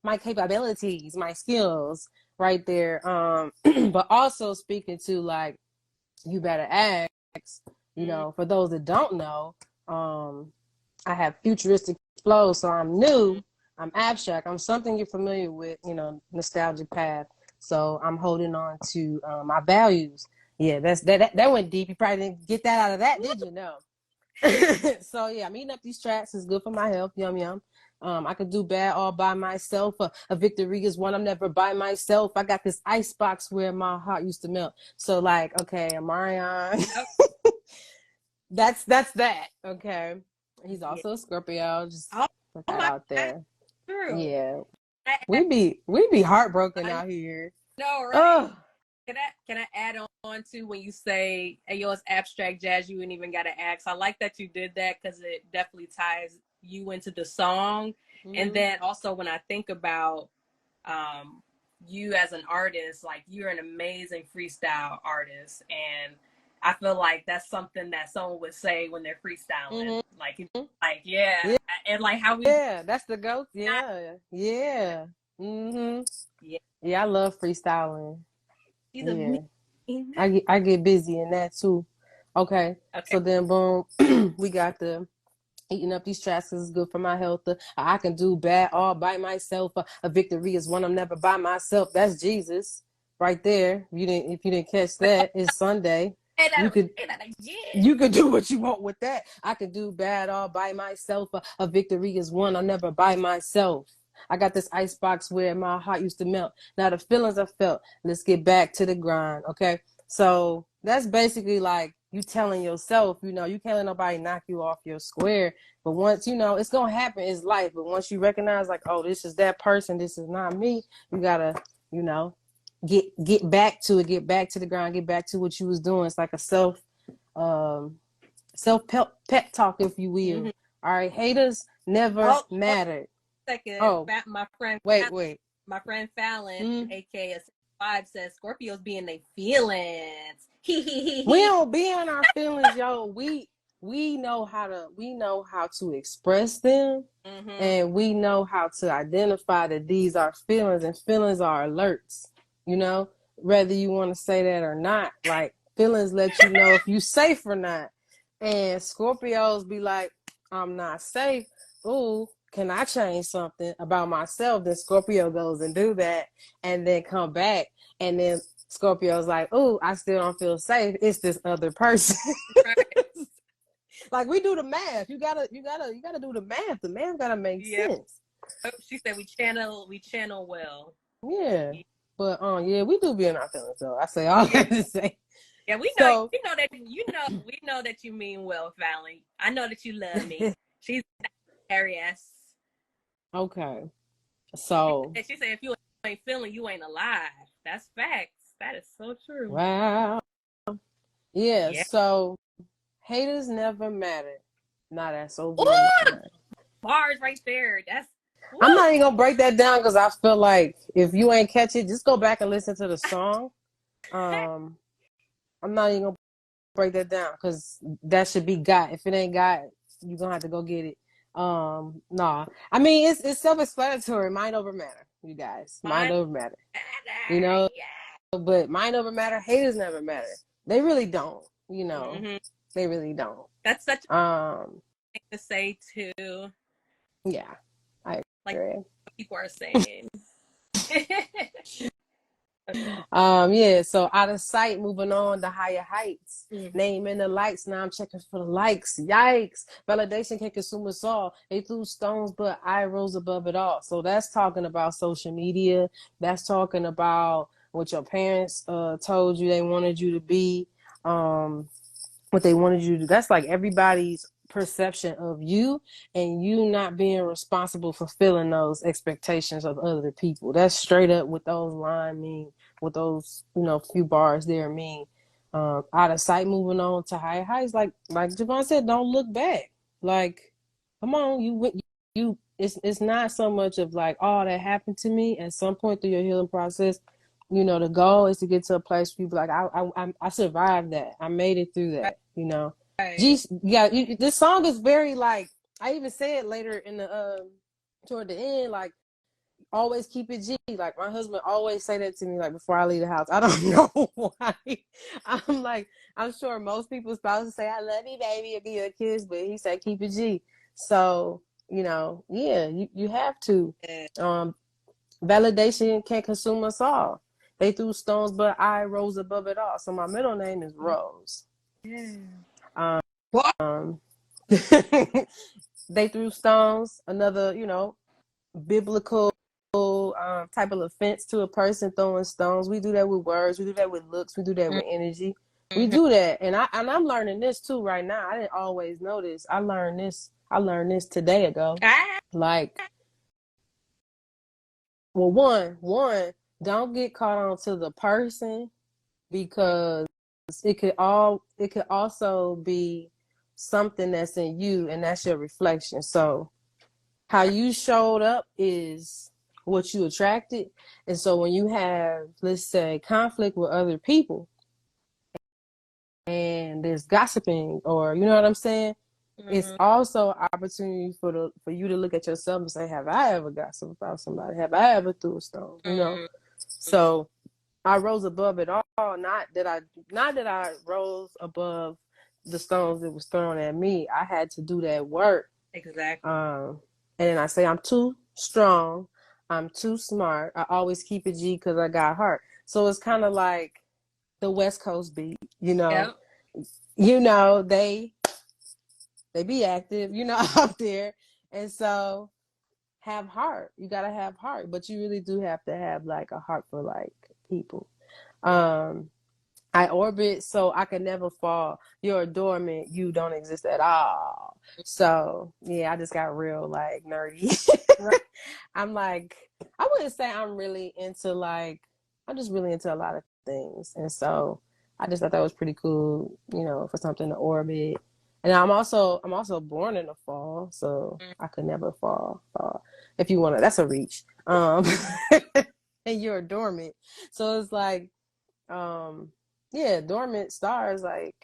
A: my capabilities, my skills right there. But also speaking to, like, you better ask, for those that don't know, I have futuristic flow, so I'm new. I'm abstract. I'm something you're familiar with, nostalgic path. So I'm holding on to my values. Yeah, that went deep. You probably didn't get that out of that, did you? No. So yeah, I'm eating up these tracks. It's good for my health. Yum yum. I could do bad all by myself. A victory is one I'm never by myself. I got this ice box where my heart used to melt. So like, okay, Amarion. That's that. Okay. He's also a Scorpio. Just put that out there.
B: True.
A: Yeah. We be heartbroken out here.
B: No, right? Can I add on to when you say, hey, yo, it's AbStract JazZ, you ain't even got to ask. I like that you did that because it definitely ties you into the song. And then also when I think about you as an artist, like you're an amazing freestyle artist. And I feel like that's something that someone would say when they're freestyling. Yeah. And like how we...
A: Yeah, that's the goat. Yeah. Yeah. Yeah, I love freestyling. Yeah. I get busy in that too. Okay. So then boom, we got the eating up these tracks because it's good for my health. I can do bad all by myself. A victory is one I'm never by myself. That's Jesus right there. If you didn't catch that, it's Sunday. You could do what you want with that. I could do bad all by myself. A victory is one I'm never by myself. I got this ice box where my heart used to melt. Now the feelings I felt. Let's get back to the grind. Okay. So that's basically like you telling yourself, you can't let nobody knock you off your square. But once, it's going to happen. It's life. But once you recognize, like, oh, this is that person. This is not me. You got to, get back to it. Get back to the ground. Get back to what you was doing. It's like a self pep talk, if you will. All right. Haters never mattered.
B: Second. My friend.
A: Wait.
B: My friend Falon, aka 5, says Scorpios be in their feelings. We
A: don't be in our feelings, yo. We know how to express them, and we know how to identify that these are feelings, and feelings are alerts. Whether you want to say that or not, like feelings let you know if you safe or not. And Scorpios be like, I'm not safe. Ooh, can I change something about myself? Then Scorpio goes and do that, and then come back, and then Scorpio's like, ooh, I still don't feel safe. It's this other person. Right. Like we do the math. You gotta do the math. The math gotta make sense.
B: Oh, she said we channel well.
A: Yeah. But we do be in our feelings though. I say all that to say.
B: Yeah, we know we know that you mean well, Fallon. I know that you love me. She's Aries.
A: Okay. So
B: she said if you ain't feeling, you ain't alive. That's facts. That is so true.
A: Wow. Yeah. So haters never matter. Nah, that's so
B: bars right there. That's
A: I'm not even gonna break that down because I feel like if you ain't catch it, just go back and listen to the song. I'm not even gonna break that down because that should be got. If it ain't got, you're gonna have to go get it. Nah. I mean it's self-explanatory. Mind over matter, you guys. Mind over matter. But mind over matter, haters never matter. They really don't, They really don't.
B: That's such a thing to say too.
A: Yeah. I agree.
B: Like what people are saying.
A: Yeah, so out of sight, moving on to higher heights. Naming the lights, now I'm checking for the likes. Yikes. Validation can consume us all. They threw stones, but I rose above it all. So that's talking about social media. That's talking about what your parents told you they wanted you to be, what they wanted you to do. That's like everybody's perception of you, and you not being responsible for fulfilling those expectations of other people. That's straight up what those lines mean, what those, few bars there mean. Out of sight, moving on to higher heights. Like Jovan said, don't look back. Like, come on, you. It's not so much of like, oh, that happened to me. At some point through your healing process, the goal is to get to a place where you be like, I survived that. I made it through that.
B: Right.
A: This song is very like, I even said later in the toward the end, like, always keep it G. Like, my husband always say that to me, like, before I leave the house. I don't know why. I'm like, I'm sure most people's spouses say, I love you, baby, or give you a kiss, but he said keep it G. So, yeah, you have to. Validation can consume us all. They threw stones, but I rose above it all. So my middle name is Rose.
B: Yeah.
A: They threw stones, another, biblical type of offense to a person throwing stones. We do that with words. We do that with looks. We do that with energy. We do that. And I'm learning this too right now. I didn't always know this. I learned this today ago. Like, well, one, don't get caught on to the person, because it could also be something that's in you, and that's your reflection. So how you showed up is what you attracted. And so when you have, let's say, conflict with other people and there's gossiping, or you know what I'm saying, it's also an opportunity for you to look at yourself and say, have I ever gossiped about somebody? Have I ever threw a stone? So I rose above it all. Not that I rose above the stones that was thrown at me. I had to do that work.
B: Exactly.
A: And then I say, I'm too strong. I'm too smart. I always keep it G because I got heart. So it's kind of like the West Coast beat,
B: Yep.
A: They be active, out there. And so have heart. You got to have heart, but you really do have to have like a heart for like people. I orbit so I can never fall. You're a dormant. You don't exist at all. So yeah, I just got real like nerdy.
B: Right.
A: I'm like, I wouldn't say I'm really into like, I'm just really into a lot of things. And so I just thought that was pretty cool, for something to orbit. And I'm also born in the fall, so I could never fall. If you want to, that's a reach. And you're a dormant. So it's like, yeah, dormant stars, like,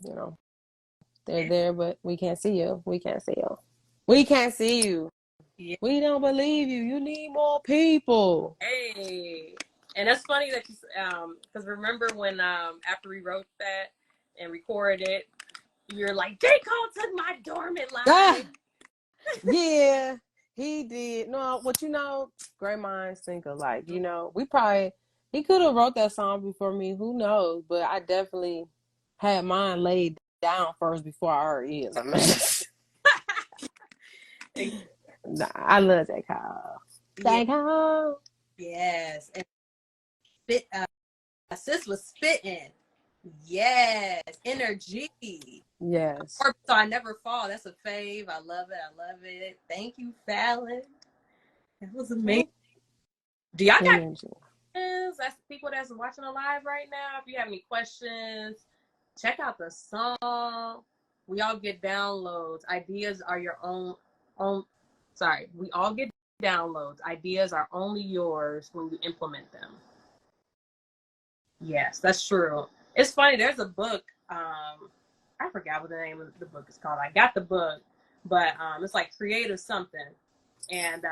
A: they're there, but we can't see you. We can't see you. We can't see you.
B: Yeah.
A: We don't believe you. You need more people.
B: Hey. And that's funny that you, because remember when, after we wrote that and recorded it, you're like, J.Cole took my dormant line.
A: Yeah, he did. No, great minds think alike. He could have wrote that song before me. Who knows? But I definitely had mine laid down first before I heard his. Nah, I love J.Cole. J.Cole.
B: Yes. And sis was spitting. Yes. Energy.
A: Yes.
B: So I never fall. That's a fave. I love it. Thank you, Falon. That was amazing. Do y'all got questions? That's people that's watching the live right now. If you have any questions, check out the song. We all get downloads. Ideas are your own. We all get downloads. Ideas are only yours when you implement them. Yes, that's true. It's funny. There's a book. I forgot what the name of the book is called. I got the book, but it's like Creative something, and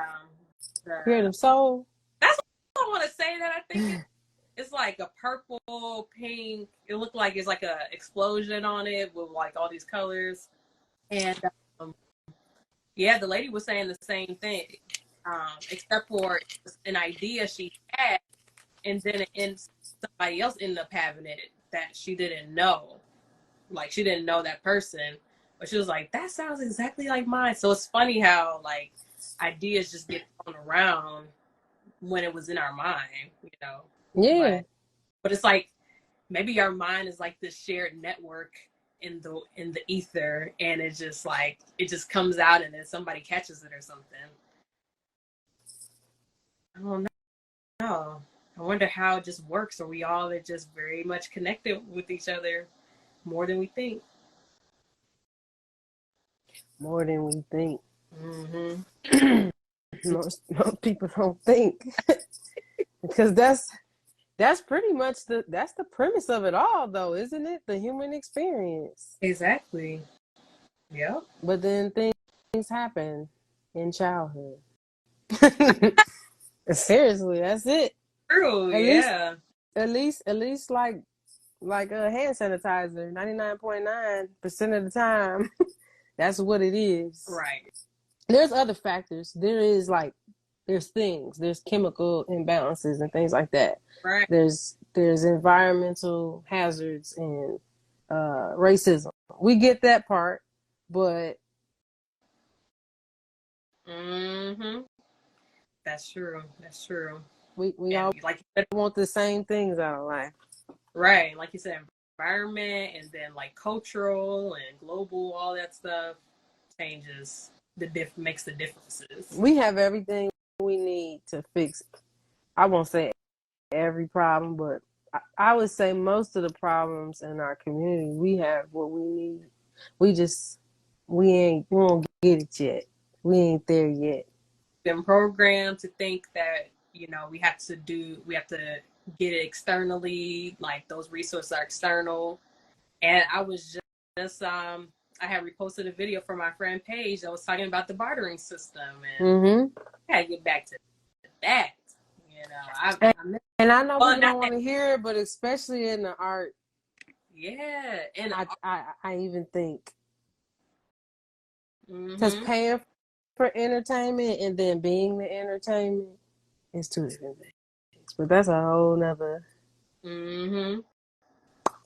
A: Creative Soul.
B: That's what I want to say. That I think it's like a purple, pink. It looked like it's like a explosion on it with like all these colors, and yeah, the lady was saying the same thing, except for an idea she had. and then somebody else ended up having it that she didn't know. Like, she didn't know that person, but she was like, that sounds exactly like mine. So it's funny how, like, ideas just get thrown around when it was in our mind, you know?
A: Yeah.
B: But it's like, maybe our mind is like this shared network in the ether, and it's just like, it just comes out and then somebody catches it or something. I don't know. I wonder how it just works. Are we all are just very much connected with each other more than we think?
A: More than we think.
B: Mm-hmm.
A: most people don't think. Because that's pretty much that's the premise of it all, though, isn't it? The human experience.
B: Exactly. Yep.
A: But then things happen in childhood. Seriously, that's it.
B: True.
A: At least like a hand sanitizer, 99.9% of the time, that's what it is.
B: Right.
A: There's other factors. There's things. There's chemical imbalances and things like that.
B: Right.
A: There's environmental hazards and racism. We get that part, but
B: That's true. That's true.
A: We all
B: like
A: want the same things out of life.
B: Right. Like you said, environment, and then like cultural and global, all that stuff changes makes the differences.
A: We have everything we need to fix. I won't say every problem, but I would say most of the problems in our community, we have what we need. We won't get it yet. We ain't there yet.
B: Been programmed to think that, you know, we have to get it externally, like those resources are external. And I was just I had reposted a video from my friend Paige that was talking about the bartering system, and I had to get back to that. You know,
A: and I know people don't want to hear it, but especially in the art.
B: Yeah, and
A: I even think because paying for entertainment and then being the entertainment is two different things. But that's a whole nother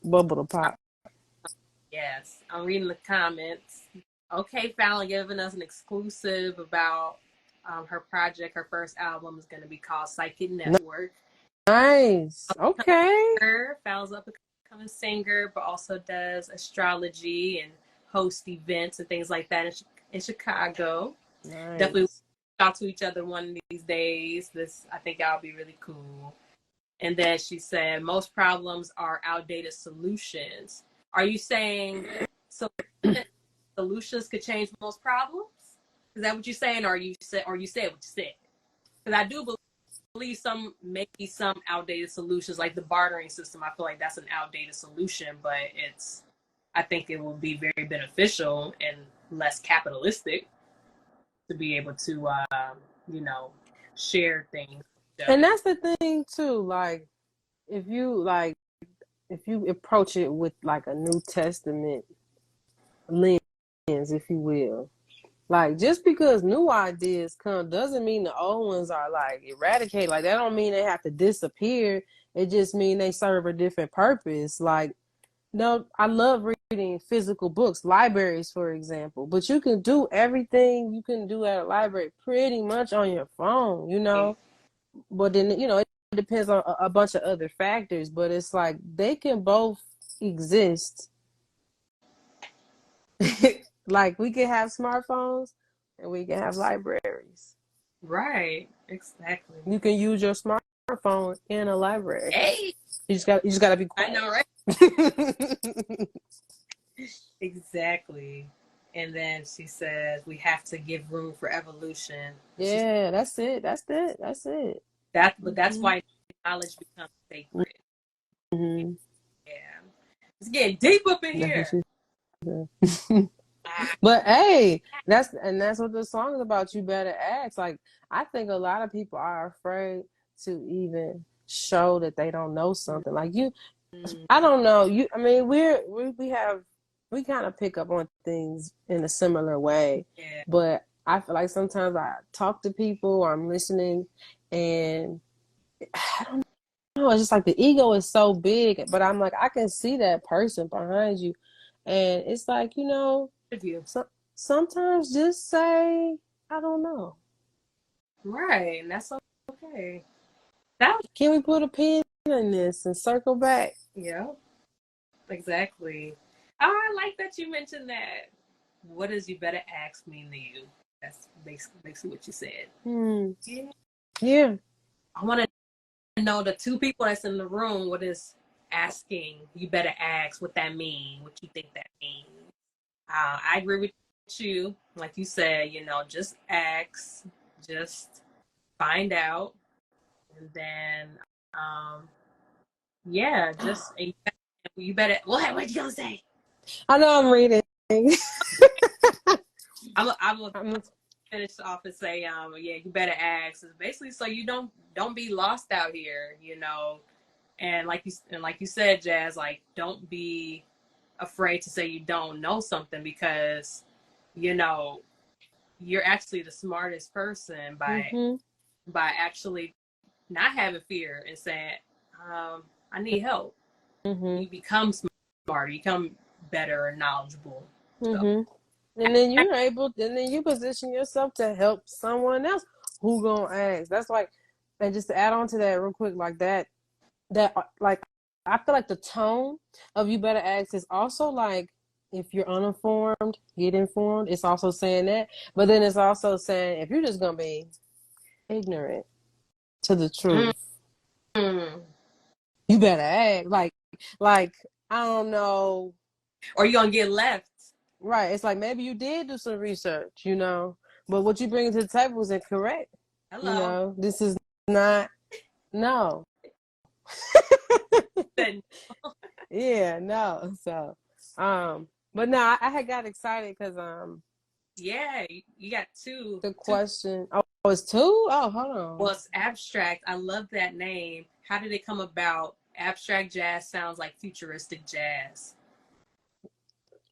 A: bubble to pop.
B: Yes, I'm reading the comments. Okay, Falon giving us an exclusive about her project. Her first album is going to be called Psychic Network.
A: Nice. Okay.
B: Falon's up and coming singer, but also does astrology and host events and things like that in Chicago.
A: Nice.
B: Definitely talk to each other one of these days. I think that'll be really cool. And then she said, most problems are outdated solutions. Are you saying solutions could change most problems? Is that what you're saying, or you said what you said? Because I do believe maybe some outdated solutions, like the bartering system. I feel like that's an outdated solution, but I think it will be very beneficial and less capitalistic to be able to, share things.
A: And that's the thing too. Like, if you approach it with like a New Testament lens, if you will, like just because new ideas come doesn't mean the old ones are like eradicated. Like that don't mean they have to disappear. It just means they serve a different purpose. Like, no, I love reading physical books, libraries, for example, but you can do everything you can do at a library pretty much on your phone, you know. But then, you know, it depends on a bunch of other factors, but it's like they can both exist. Like we can have smartphones and we can have libraries.
B: Right, exactly.
A: You can use your smartphone in a library.
B: Hey,
A: you just gotta be quiet.
B: I know, right? Exactly. And then she says we have to give room for evolution.
A: Yeah, that's it.
B: But that's why knowledge becomes sacred.
A: Mm-hmm.
B: Yeah, it's getting deep up in here.
A: But hey, that's what the song is about. You better ask. Like, I think a lot of people are afraid to even show that they don't know something. Like I don't know. I mean, we kind of pick up on things in a similar way.
B: Yeah.
A: But I feel like sometimes I talk to people or I'm listening and I don't know, it's just like the ego is so big, but I'm like, I can see that person behind you. And it's like, you know, sometimes just say, I don't know.
B: Right, and that's okay.
A: Can we put a pin in this and circle back?
B: Yeah, exactly. Oh, I like that you mentioned that. What does "you better ask" mean to you? That's basically what you said.
A: Yeah.
B: I want to know the two people that's in the room. What is asking? You better ask. What that mean? What you think that means? I agree with you. Like you said, you know, just ask, just find out, and then, yeah, just you better. What you gonna say?
A: I know I'm reading.
B: I'm gonna finish off and say, yeah, you better ask. It's basically so you don't be lost out here, you know. And like you said, JazZ, like don't be afraid to say you don't know something, because you know you're actually the smartest person by actually not having fear and saying, I need help. You become smarter, you become better and knowledgeable. So.
A: And then you position yourself to help someone else who gonna ask. That's like, and just to add on to that real quick, like that like, I feel like the tone of "you better ask" is also like, if you're uninformed, get informed. It's also saying that, but then it's also saying if you're just gonna be ignorant to the truth, you better ask. Like I don't know,
B: or you're gonna get left.
A: right? It's like maybe you did do some research, you know, but what you bring to the table is incorrect.
B: Hello.
A: You know, this is not no. Yeah, no. So, but no, I had got excited because
B: yeah, you got two.
A: The question. Oh, it's two? Oh, hold on.
B: Well, it's AbStract. I love that name. How did it come about? Abstract jazz sounds like futuristic jazz.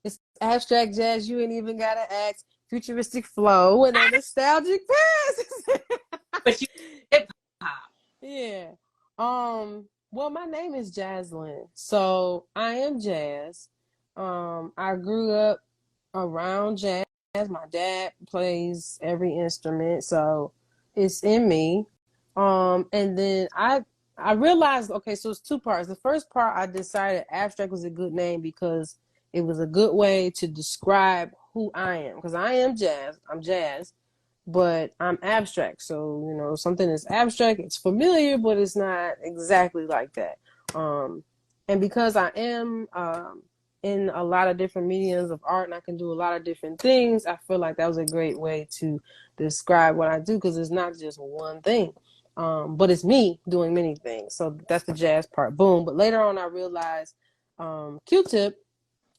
A: It's abstract jazz. You ain't even gotta ask. Futuristic flow and a nostalgic past.
B: But you hip hop.
A: Yeah. Well, my name is Jazzlyn, so I am JazZ. I grew up around jazz. My dad plays every instrument, so it's in me. And then I realized, okay, so it's two parts. The first part, I decided abstract was a good name because it was a good way to describe who I am. Because I am jazz. I'm jazz, but I'm abstract. So, you know, something is abstract, it's familiar, but it's not exactly like that. And because I am in a lot of different mediums of art and I can do a lot of different things, I feel like that was a great way to describe what I do, because it's not just one thing. But it's me doing many things. So that's the jazz part. Boom. But later on, I realized Q-Tip,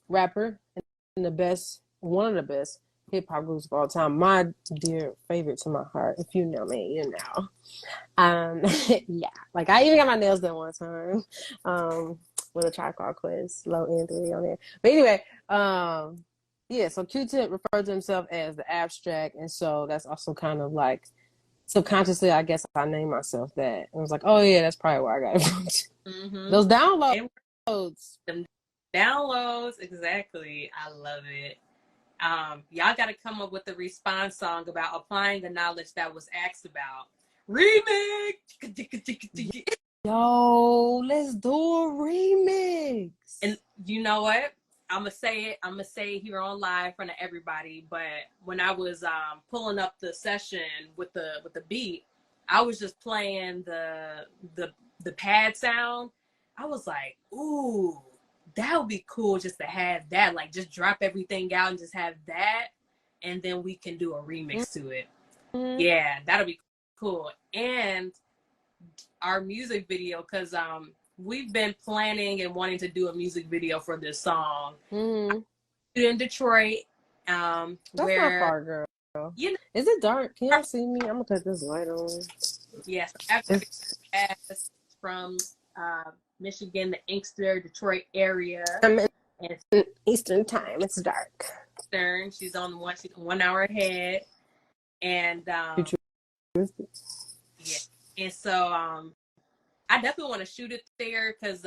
A: rapper, and one of the best hip hop groups of all time. My dear favorite to my heart. If you know me, you know. Yeah. Like I even got my nails done one time. With a Tribe Called Quest, low end 3 on there. But anyway, yeah. So Q-Tip referred to himself as the abstract, and so that's also kind of like, subconsciously, I guess I named myself that. And I was like, oh yeah, that's probably where I got it from. Those downloads.
B: Them downloads, exactly. I love it. Y'all got to come up with a response song about applying the knowledge that was asked about. Remix.
A: Yo, let's do a remix.
B: And you know what? I'm gonna say it here on live in front of everybody. But when I was pulling up the session with the beat, I was just playing the pad sound. I was like, ooh, that would be cool just to have that. Like, just drop everything out and just have that, and then we can do a remix to it. Yeah, that'll be cool. And our music video, because we've been planning and wanting to do a music video for this song. In Detroit,
A: that's where, not far, girl. You know, is it dark? Can y'all see me? I'm gonna put this light on.
B: Yes, from Michigan, the Inkster, Detroit area.
A: I'm in Eastern time. It's dark.
B: Eastern. She's on 1 hour ahead, and yeah. And so I I definitely want to shoot it there because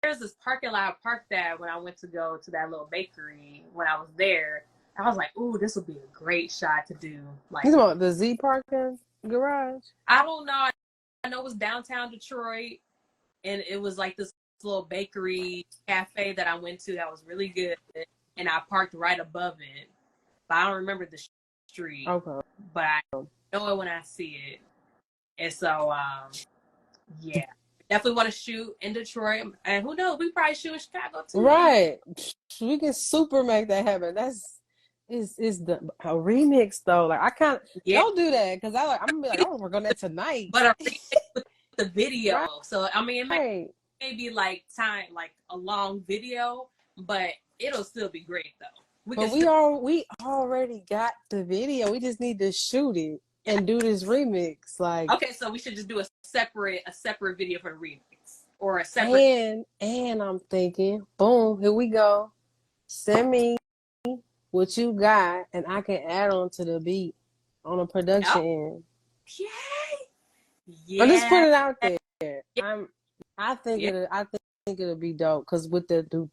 B: there's this parking lot I parked at when I went to go to that little bakery when I was there. I was like, ooh, this would be a great shot to do. Like,
A: you know the Z parking garage?
B: I don't know. I know it was downtown Detroit, and it was like this little bakery cafe that I went to that was really good, and I parked right above it. But I don't remember the street.
A: Okay.
B: But I know it when I see it. And so, yeah. Definitely want to shoot in Detroit. And who knows, we probably shoot in Chicago too.
A: Right. We can super make that happen. Is the a remix though. Like I kinda don't do that because I'm gonna be like, I want to work on that tonight.
B: But a remix with the video. Right. So I mean it may be like a long video, but it'll still be great though.
A: We already got the video. We just need to shoot it and do this remix. Like,
B: okay, so we should just do a separate video for the remix or a separate.
A: And I'm thinking, boom, here we go. Send me what you got, and I can add on to the beat on the production end.
B: Yeah.
A: Or just put it out there. Yeah. I think it'll be dope because with the do.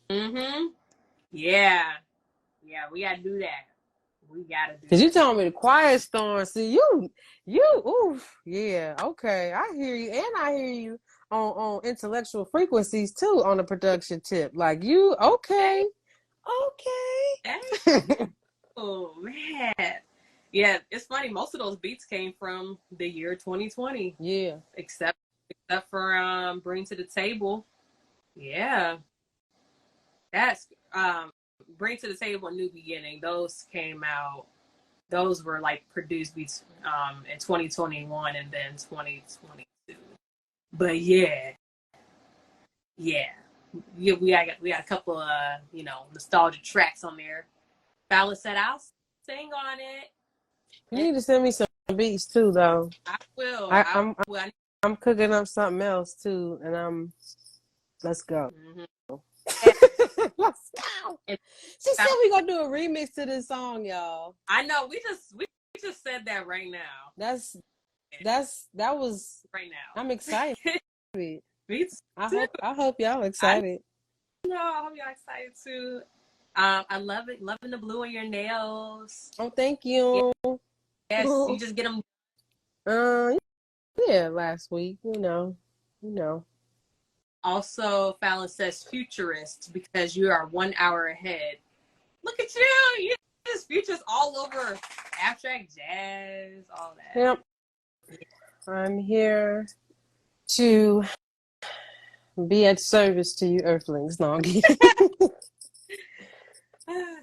B: Mm-hmm. Yeah, we gotta do that. We gotta do.
A: Because you told me the quiet storm. See, oof, yeah, okay. I hear you, and I hear you on intellectual frequencies too on the production tip. Like you, okay.
B: Oh man, yeah. It's funny. Most of those beats came from the year 2020.
A: Yeah,
B: except for Bring to the Table. Yeah, that's Bring to the Table and New Beginning. Those came out. Those were like produced beats in 2021 and then 2022. But yeah, we got a couple of nostalgia tracks on there. Falon said I'll sing on it.
A: You need to send me some beats too, though.
B: I will.
A: I'm cooking up something else too, and let's go.
B: Mm-hmm.
A: Let's go. She said we gonna do a remix to this song, y'all.
B: I know. We just said that right now.
A: That was
B: right now.
A: I'm excited.
B: Me too.
A: I hope y'all excited.
B: I hope y'all excited too. I love it. Loving the blue on your nails.
A: Oh, thank you.
B: Yes, you just get them.
A: Yeah, last week. You know.
B: Also, Falon says futurist because you are 1 hour ahead. Look at you. You just futures all over AbStract, JazZ, all that.
A: Yep. I'm here to be at service to you earthlings. No,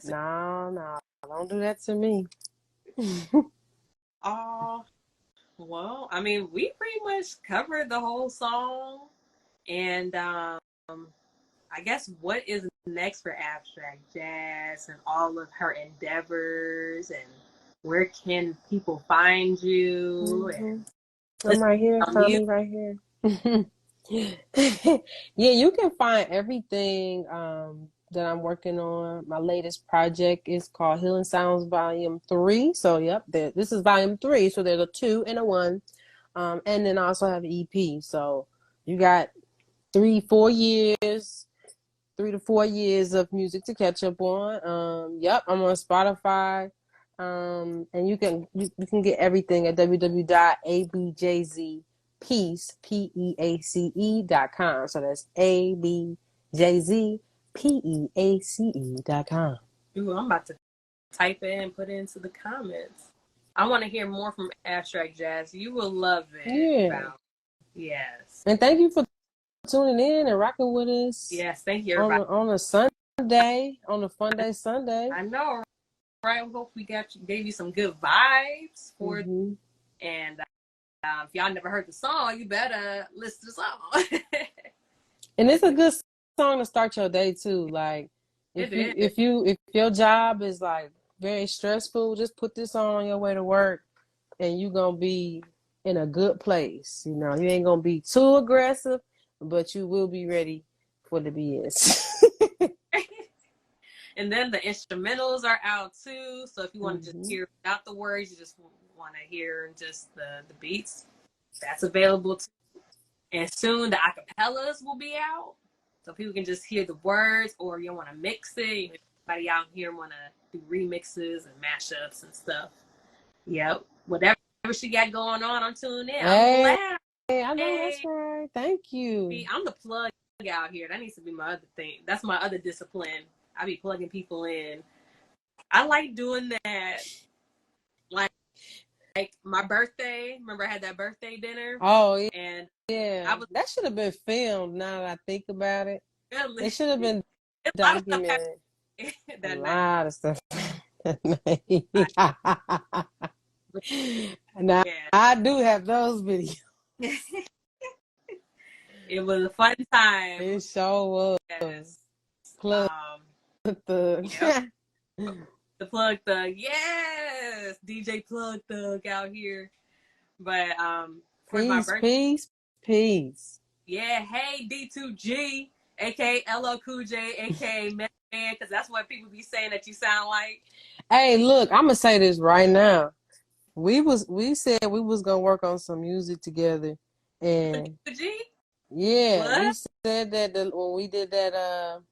A: no, don't do that to me.
B: Well, I mean, we pretty much covered the whole song. And I guess what is next for AbStract JazZ and all of her endeavors, and where can people find you?
A: Mm-hmm. I'm right here. Find me right here. Yeah, you can find everything that I'm working on. My latest project is called Healing Sounds Volume 3. So, yep, this is Volume 3. So there's a 2 and a 1. And then I also have an EP. So you got 3 to 4 years of music to catch up on. Yep, I'm on Spotify. And you can get everything at www.abjzpeace.com. So that's ABJZPEACE.com.
B: Ooh, I'm about to type it and put it into the comments. I want to hear more from AbStract JazZ. You will love it.
A: Yeah.
B: Yes.
A: And thank you for tuning in and rocking with us.
B: Yes, thank you, everybody.
A: On a Sunday, on a Fun Day Sunday.
B: I know, right? We hope we gave you some good vibes for
A: mm-hmm.
B: And if y'all never heard the song, you better listen to the song.
A: And it's a good song to start your day too. Like if your job is like very stressful, just put this on your way to work, and you're gonna be in a good place. You know, you ain't gonna be too aggressive, but you will be ready for the BS.
B: And then the instrumentals are out too. So if you want to just hear without the words, you just want to hear just the beats, that's available too. And soon the acapellas will be out, so people can just hear the words, or you want to mix it. Everybody out here want to do remixes and mashups and stuff. Yep, whatever she got going on, I'm tuning in. I'm loud.
A: Hey, I know that's right. Thank you.
B: I'm the plug out here. That needs to be my other thing. That's my other discipline. I be plugging people in. I like doing that. Like my birthday. Remember I had that birthday dinner?
A: Oh, yeah.
B: And
A: yeah. That should have been filmed now that I think about it.
B: Really?
A: It should have been documented. A lot of stuff. Now, I do have those videos.
B: It was a fun time.
A: It sure was.
B: Yes.
A: Plug Thug.
B: Yep. The Plug Thug. Yes. DJ Plug Thug out here. But for my birthday.
A: Peace.
B: Yeah. Hey, D2G, aka LL Cool J, aka Met Man, because that's what people be saying that you sound like.
A: Hey, look, I'm gonna say this right now. We said we was gonna work on some music together, and
B: D2G?
A: Yeah,
B: what?
A: we said that when we did that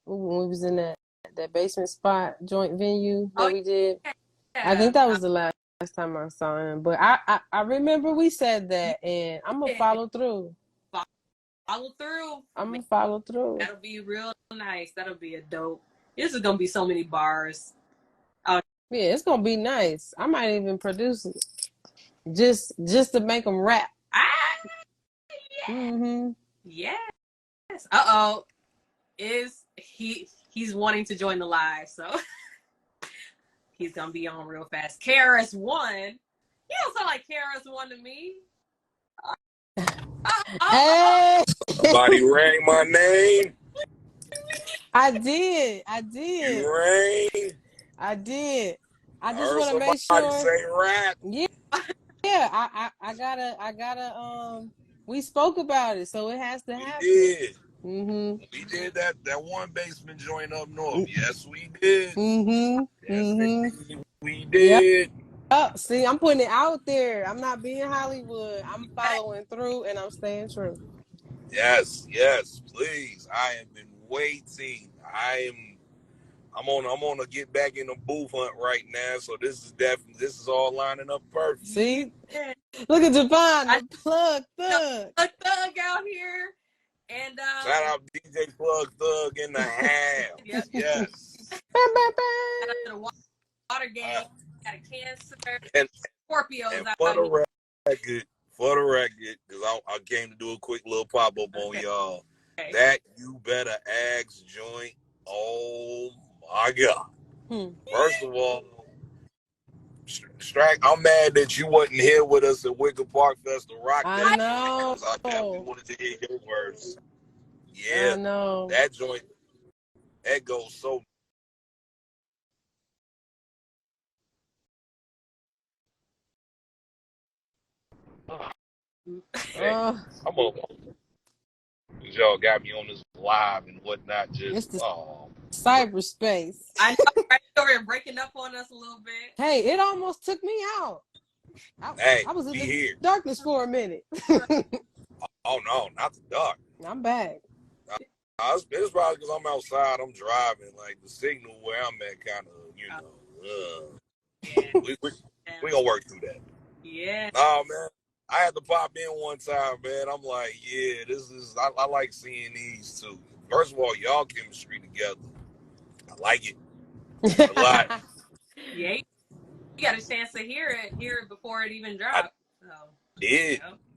A: when we was in that basement spot joint venue that we did. Yeah. I think that was the last time I saw him. But I remember we said that, and I'm gonna follow through.
B: Follow through.
A: I'm gonna follow through.
B: That'll be real nice. That'll be a dope. This is gonna be so many bars.
A: Yeah, it's gonna be nice. I might even produce it just to make them rap.
B: Yeah.
A: Mm-hmm.
B: Yes. He's wanting to join the live, so he's gonna be on real fast. KRS-One. You don't sound like KRS-One to me.
A: Hey!
C: Somebody rang my name.
A: I did.
C: You rang.
A: I did. I just
C: want
A: to make sure.
C: Say rap.
A: Yeah. I gotta. We spoke about it, so it has to happen.
C: We did.
A: Mm-hmm.
C: We did that one basement joint up north. Yes, we did.
A: Mm-hmm.
C: Yes, we did.
A: Yep. Oh, see, I'm putting it out there. I'm not being Hollywood. I'm following through, and I'm staying true.
C: Yes, please. I have been waiting. I'm on to get back in the booth hunt right now. So this is all lining up perfect.
A: See, look at Jovan, the Plug Thug.
B: Plug Thug out here, and
C: shout out DJ Plug Thug in the house. Yes.
B: The Water Gang got a Cancer. And Scorpios
C: and
B: out
C: here. For the record, because I came to do a quick little pop up on y'all. Okay. That You Better Ask joint. Oh my God. First of all, Strack, I'm mad that you wasn't here with us at Wicker Park Festival Rock.
A: I know.
C: Because I definitely wanted to hear your words. Yeah.
A: I know.
C: That joint, that goes so. Hey, I'm on. Y'all got me on this live and whatnot. Just
A: cyberspace.
B: I know, right? You're breaking up on us a little bit.
A: Hey, it almost took me out. I was in the darkness for a minute.
C: Oh no, not the dark.
A: I'm back.
C: It's probably because I'm outside. I'm driving. Like the signal where I'm at, kind of, we gonna work through that.
B: Yeah.
C: Oh man. I had to pop in one time, man. I'm like, yeah, I like seeing these too. First of all, y'all chemistry together. I like it a lot.
B: Yeah, you got a chance to hear it before it even dropped.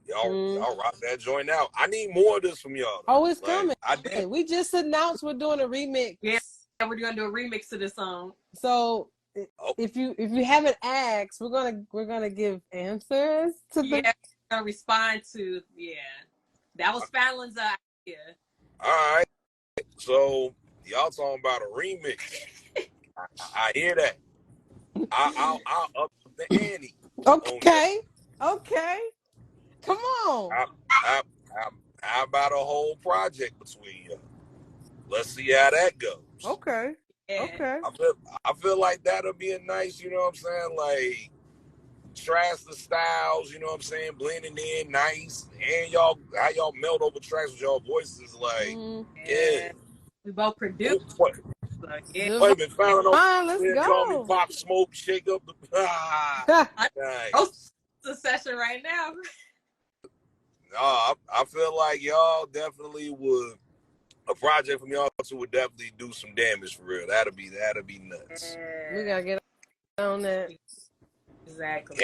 C: Y'all rock that joint out. I need more of this from y'all.
A: Oh, it's coming. We just announced we're doing a remix.
B: Yeah, we're gonna do a remix to this song.
A: So if you haven't asked, we're gonna give answers to the
B: gonna respond to that was Falon's idea.
C: All right, so y'all talking about a remix? I hear that. I'll up the ante.
A: Okay. Come on.
C: How about a whole project between you? Let's see how that goes.
A: Okay.
B: Yeah.
A: Okay.
C: I feel like that'll be a nice, you know what I'm saying? Like contrast the styles, you know what I'm saying, blending in nice, and y'all how y'all melt over tracks with y'all voices, like yeah.
B: We both produce.
C: What?
B: Yeah.
C: Wait a minute, Falon
A: Let's
C: Pops In,
A: go.
C: call me Pop Smoke, shake up the
B: Nice. The session right now.
C: No, I feel like y'all definitely would. A project from y'all two would definitely do some damage for real. That'll be nuts.
A: We gotta get on that.
B: Exactly.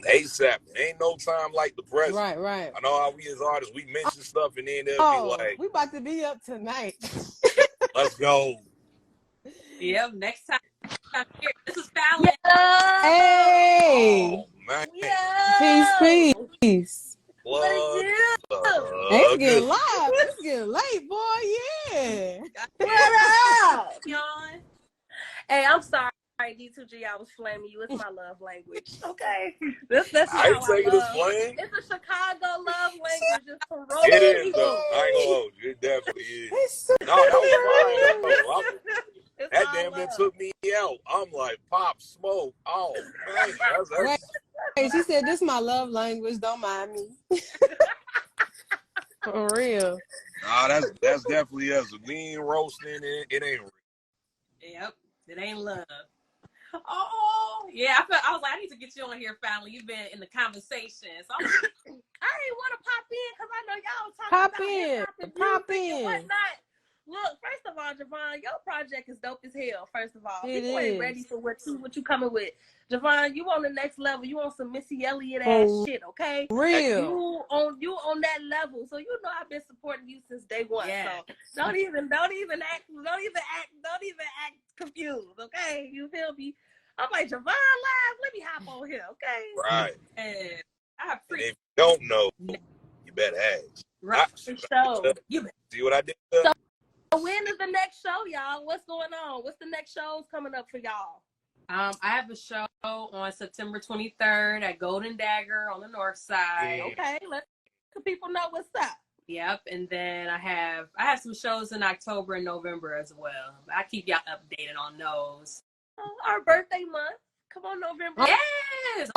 C: ASAP. Ain't no time like the present.
A: Right.
C: I know how we as artists, we mention stuff and then they'll be like,
A: we about to be up tonight.
C: Let's go.
B: Yep, next time here. This is Falon.
A: Hey.
C: Oh, man.
A: Peace.
C: What
A: It's getting live. It's getting late, boy. Yeah.
D: What up? Hey, I'm sorry, D2G. I was flaming you. It's my love language. Okay. That's
C: I
D: how
C: ain't taking this flame.
D: It's a Chicago love language. It's for
C: It is, though. I ain't gonna hold you. It definitely is. No, that was fine. That damn near took me out. I'm like, Pop Smoke. Oh, man.
A: Wait, she said, this is my love language. Don't mind me. For real.
C: Nah, that's definitely us. If we ain't roasting it, it ain't real.
B: Yep. It ain't love. Oh, yeah. I was like, I need to get you on here finally. You've been in the conversation. So I didn't
D: want to pop in because I know y'all talking
A: pop
D: about
A: in.
D: Pop in. And whatnot. Look, first of all, Jovan, your project is dope as hell. First of all, people ain't ready for what you coming with. Jovan, you on the next level. You on some Missy Elliott ass shit, okay?
A: Real.
D: You on that level. So you know I've been supporting you since day one.
B: Yeah.
D: So don't even act confused, okay? You feel me? I'm like, Jovan live. Let me hop on here, okay?
C: Right.
B: And I appreciate.
C: If you don't know, you better ask.
D: Right. So
B: you better
C: see what I did.
D: So when is the next show, y'all? What's going on? What's the next shows coming up for y'all?
B: I have a show on September 23rd at Golden Dagger on the north side.
D: Okay, let the people know what's up.
B: Yep, and then I have some shows in October and November as well. I keep y'all updated on those.
D: Our birthday month. Come on, November.
B: Yes.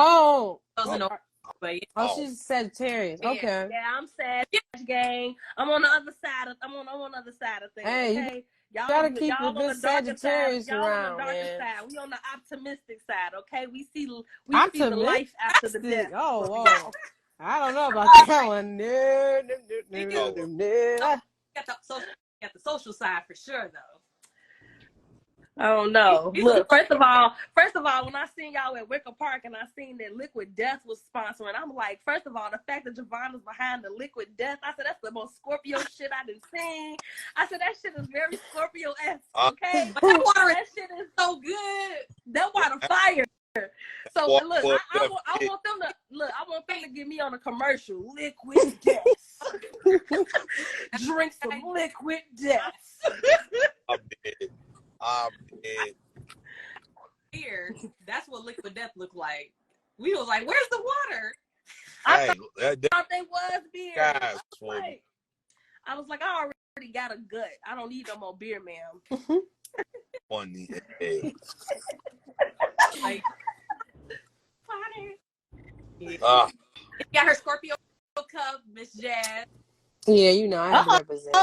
A: She's Sagittarius. Okay.
D: Yeah, I'm Sagittarius gang. I'm on the other side of things.
A: Hey,
D: okay.
A: Y'all gotta keep a good Sagittarius around, man.
D: Side. We on the optimistic side, okay? We see the life after the death.
A: Oh, whoa. I don't know about that one. No.
B: Got the social side for sure, though.
D: I don't know. Look, first of all, when I seen y'all at Wicker Park and I seen that Liquid Death was sponsoring, I'm like, first of all, the fact that Jovan was behind the Liquid Death, I said, that's the most Scorpio shit I done seen. I said, that shit is very Scorpio-esque, okay? That shit is so good. That water fire. So look, I want them to get me on a commercial. Liquid Death. Drink some Liquid Death.
B: Here, that's what Liquid Death looked like. We was like, "Where's the water?"
D: I thought they was beer.
C: I
D: was like, I already got a gut. I don't need no more beer, ma'am.
C: Funny.
B: Like, got her Scorpio cup, Miss JazZ.
A: Yeah, you know I have to represent.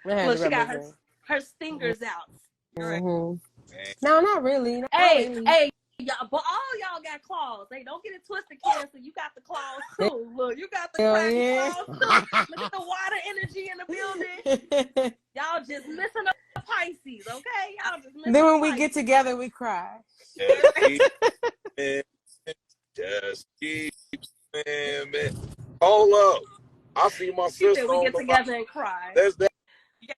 D: Look, she got her stingers out.
A: Mm-hmm. No, not really.
D: Hey, y'all, but all y'all got claws. Hey, don't get it twisted, Cancer. You got the claws too. Look, you got the claws too. Look at the water energy in the building. Y'all just missing a Pisces, okay? Y'all just missing.
A: Then when we get together, we cry.
C: Just keep man. Hold up. I see my sister.
D: We get together and cry.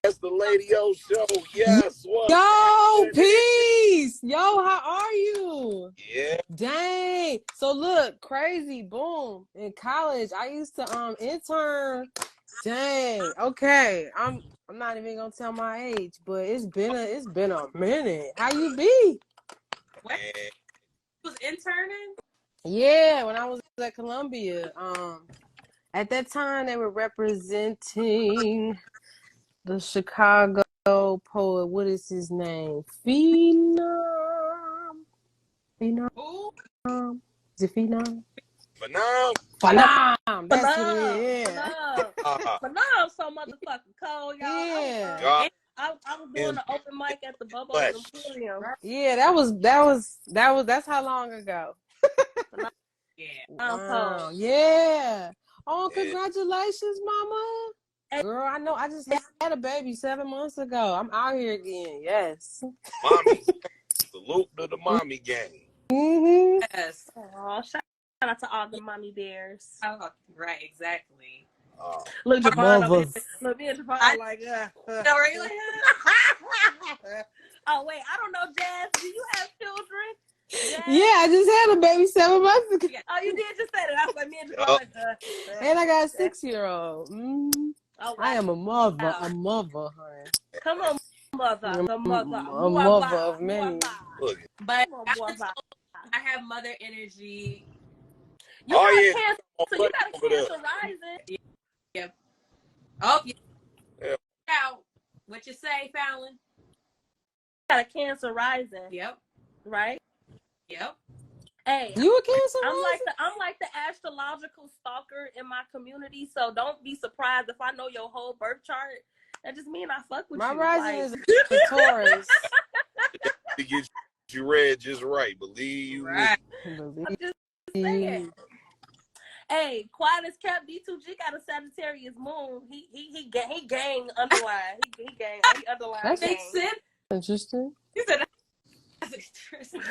C: That's the Lady O show. Yes. What?
A: Yo, peace. Yo, how are you?
C: Yeah.
A: Dang. So look, crazy. Boom. In college, I used to intern. Dang. Okay. I'm not even gonna tell my age, but it's been a minute. How you be?
B: What? You was interning?
A: Yeah, when I was at Columbia. At that time they were representing the Chicago poet. What is his name? Phenom. Is it Phenom?
C: Phenom.
A: Phenom. That's what it is.
D: Phenom so motherfucking cold, y'all.
A: Yeah.
D: I was doing the open mic at the Bubble Emporium.
A: Yeah, that's how long ago?
B: Yeah.
A: Wow. Yeah. Oh, congratulations, mama. Girl, I know I just had a baby 7 months ago. I'm out here again. Yes.
C: Mommy. Salute to the mommy gang.
A: Mm-hmm.
B: Yes.
D: Oh, shout out to all the mommy bears.
B: Oh, right, exactly.
D: Look, Javon over here. Look, me and Javon like, Oh, wait, I don't know, JazZ. Do you have children? JazZ?
A: Yeah, I just had a baby 7 months ago.
D: Oh, you did just say that. I was like, me and Javon like,
A: And I got a 6-year-old. Mm-hmm.
D: Oh, wow.
A: I am a mother, honey.
D: Come on, mother.
A: A mother of many.
B: But I have mother energy.
D: You got cancer, so you got a cancer rising.
B: Yeah. Oh, yeah. What you say, Falon?
D: Got a cancer rising.
B: Yep.
D: Right?
B: Yep.
D: Hey,
A: you a cancer
D: I'm like the astrological stalker in my community, so don't be surprised if I know your whole birth chart. That just mean I fuck with
A: my
D: you.
A: My rising is a Taurus.
C: To get you read just right, believe
B: right.
D: I'm just saying. Hey, quiet as kept. D2G got a Sagittarius moon. He gang underline. He underline.
B: That makes sense.
A: Interesting.
B: You said that's interesting.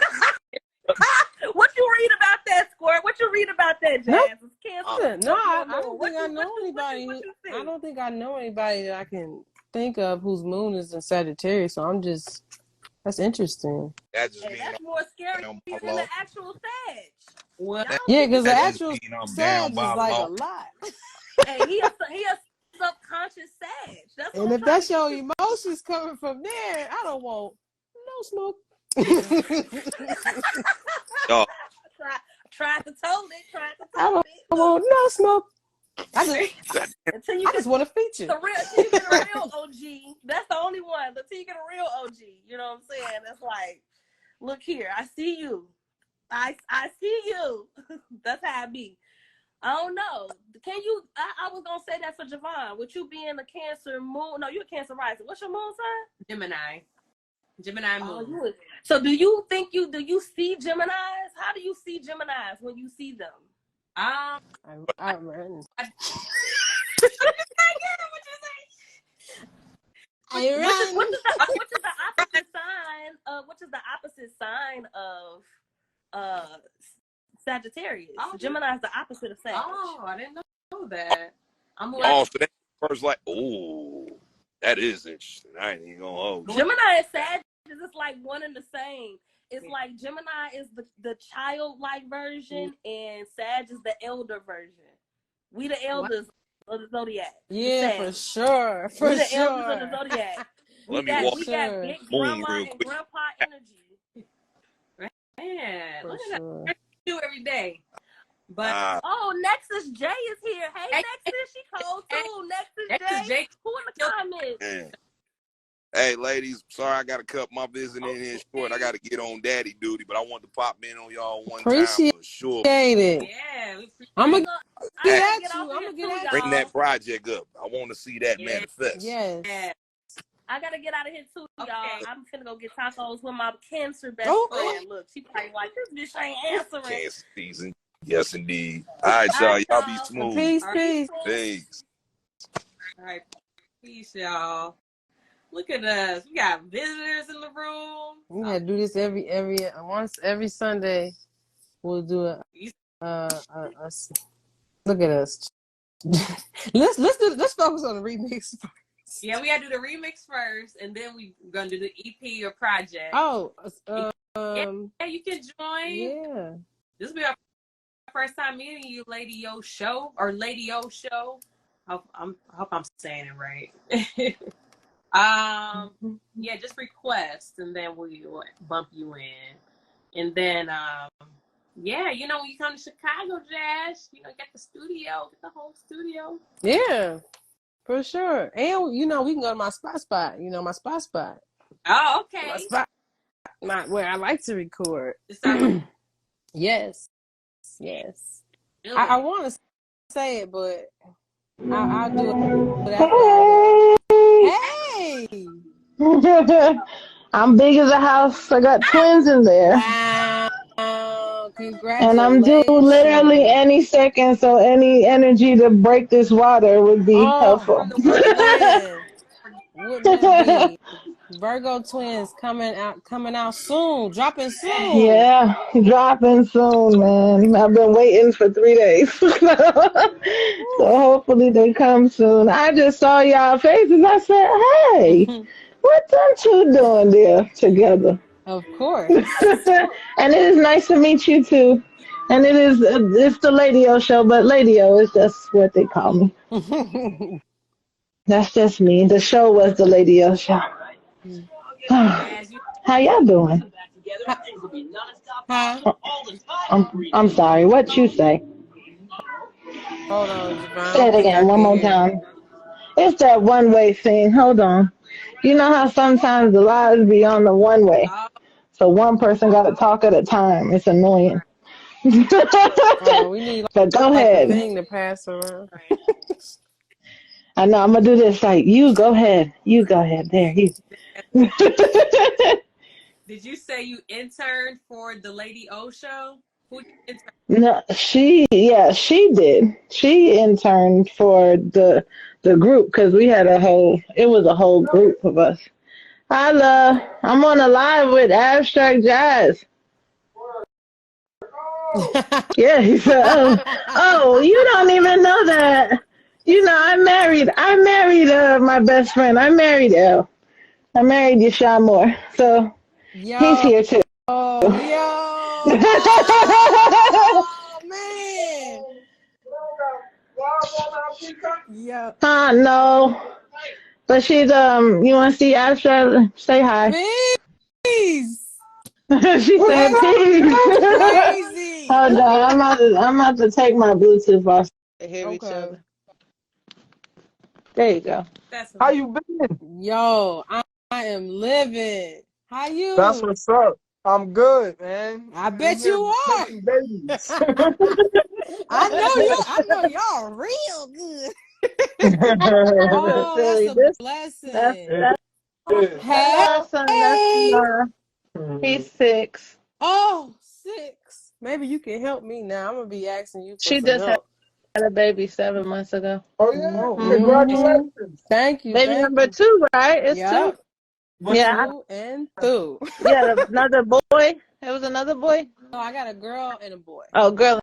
D: What you read about that, Squirt? What you read about that, JazZ?
A: No, I don't think I know anybody. I don't think I know anybody that I can think of whose moon is in Sagittarius. So that's interesting.
C: That just
D: that's more scary than the actual Sag.
A: Yeah, because the actual Sag is like a lot.
D: Hey, he a subconscious Sag. That's
A: and if that's your emotions coming from there, I don't want no smoke.
D: Tried to told it.
A: I don't want no smoke. I just want to feature.
D: Until you get a real OG. That's the only one. Until you get a real OG. You know what I'm saying? That's like, look here. I see you. I see you. That's how I be. I don't know. Can you? I was gonna say that for Javon. Would you be in a Cancer moon? No, you're a Cancer rising. What's your moon sign?
B: Gemini moon.
D: So do you see Geminis? How do you see Geminis when you see them?
A: I ran.
D: Which is the opposite sign? Which is the opposite sign of Sagittarius? Gemini is the opposite of Sag.
B: Oh, I didn't know that.
C: So that first that is interesting. I ain't even gonna hold.
D: Gemini and Sag is like one and the same. It's like Gemini is the childlike version and Sag is the elder version. We the elders of the zodiac.
A: Yeah, for sure.
D: We the elders of the zodiac.
C: We got
D: big grandma and grandpa energy.
B: Man, look at that. Do every day. But
D: Nexus J is here. Hey, Nexus, she cold too. Nexus J. Who in the comments?
C: Man. Hey, ladies, sorry I got to cut my visit in here short. I got to get on daddy duty, but I want to pop in on y'all one time for sure.
A: Appreciate it.
B: Yeah.
A: I'm going to get at you. I'm going to get at you.
C: Bring that project up. I want to see that manifest.
A: Yes.
B: Yeah.
D: I got to get out of here too, y'all. I'm finna go get tacos with my Cancer best friend. Look, she probably like, this bitch ain't answering.
C: Cancer season. Yes, indeed. All right, y'all. Y'all be smooth.
A: Peace.
B: All right. Peace, y'all. Look at us. We got visitors in the room.
A: We gotta do this every Sunday. We'll do look at us. let's focus on the remix first.
B: Yeah, we gotta do the remix first, and then we're gonna do the EP or project.
A: Yeah,
B: you can join.
A: Yeah,
B: This will be our first time meeting you, Lady O Show. I hope I'm saying it right. Yeah, just request, and then we will bump you in, and then when you come to Chicago, JazZ, get the studio, get the whole studio.
A: Yeah, for sure. And we can go to my spot. My spot.
B: Oh, okay.
A: My spot, not where I like to record. Yes. Yes.
B: Feel
A: I
B: it.
A: want to say it, but I'll do it after I go. Hey!
E: I'm big as a house. I got twins in there.
A: Wow.
E: And I'm due literally
A: Congratulations.
E: any second, so any energy to break this water would be helpful.
B: From the word go.
A: Man, wouldn't it be? Virgo twins coming out soon, dropping soon.
E: Yeah, dropping soon, man. I've been waiting for 3 days. So hopefully they come soon. I just saw y'all faces. I said, hey, what them two doing there together?
A: Of course.
E: And it is nice to meet you too. And it's the Lady O show, but Lady O is just what they call me. That's just me. The show was the Lady O show. How y'all doing?
A: Huh?
E: I'm sorry. What you say?
A: Hold on, Jovan.
E: Say it again one more time. It's that one-way thing. Hold on. You know how sometimes the lives be on the one-way, so one person got to talk at a time. It's annoying.
A: We need
E: but go
A: like
E: ahead.
A: a thing to pass around.
E: I know. I'm gonna do this. Like you go ahead. You go ahead. There. You.
B: Did you say you interned for the Lady O show? Who interned?
E: No, she did. She interned for the group because we had it was a whole group of us. I'm on a live with AbStract JazZ. Yeah, he said, oh, you don't even know that. You know, I married my best friend. I married Elle. I married Yasha Moore. So he's here too.
A: Oh, man. Yeah.
E: No. But she's you want to see AbStract? Say hi.
A: Peace.
E: She said peace.
A: Crazy.
E: Hold on, I'm about to take my Bluetooth off to hear each other. There you go.
F: How you been?
A: Yo, I am living. How you?
F: That's what's up. I'm good, man.
A: I bet you are.
F: Babies.
A: I know y'all real good. Oh, that's a blessing.
E: He's 6.
A: Oh, 6. Maybe you can help me now. I'm gonna be asking you for
E: she
A: some
E: just
A: help.
E: had a baby 7 months ago.
F: Oh yeah, congratulations.
A: Thank you.
E: Baby number 2, right? It's 2.
A: Yeah. 2 and 2.
E: Yeah, another boy. It was another boy.
A: No, I got a girl and a boy.
E: Oh, girl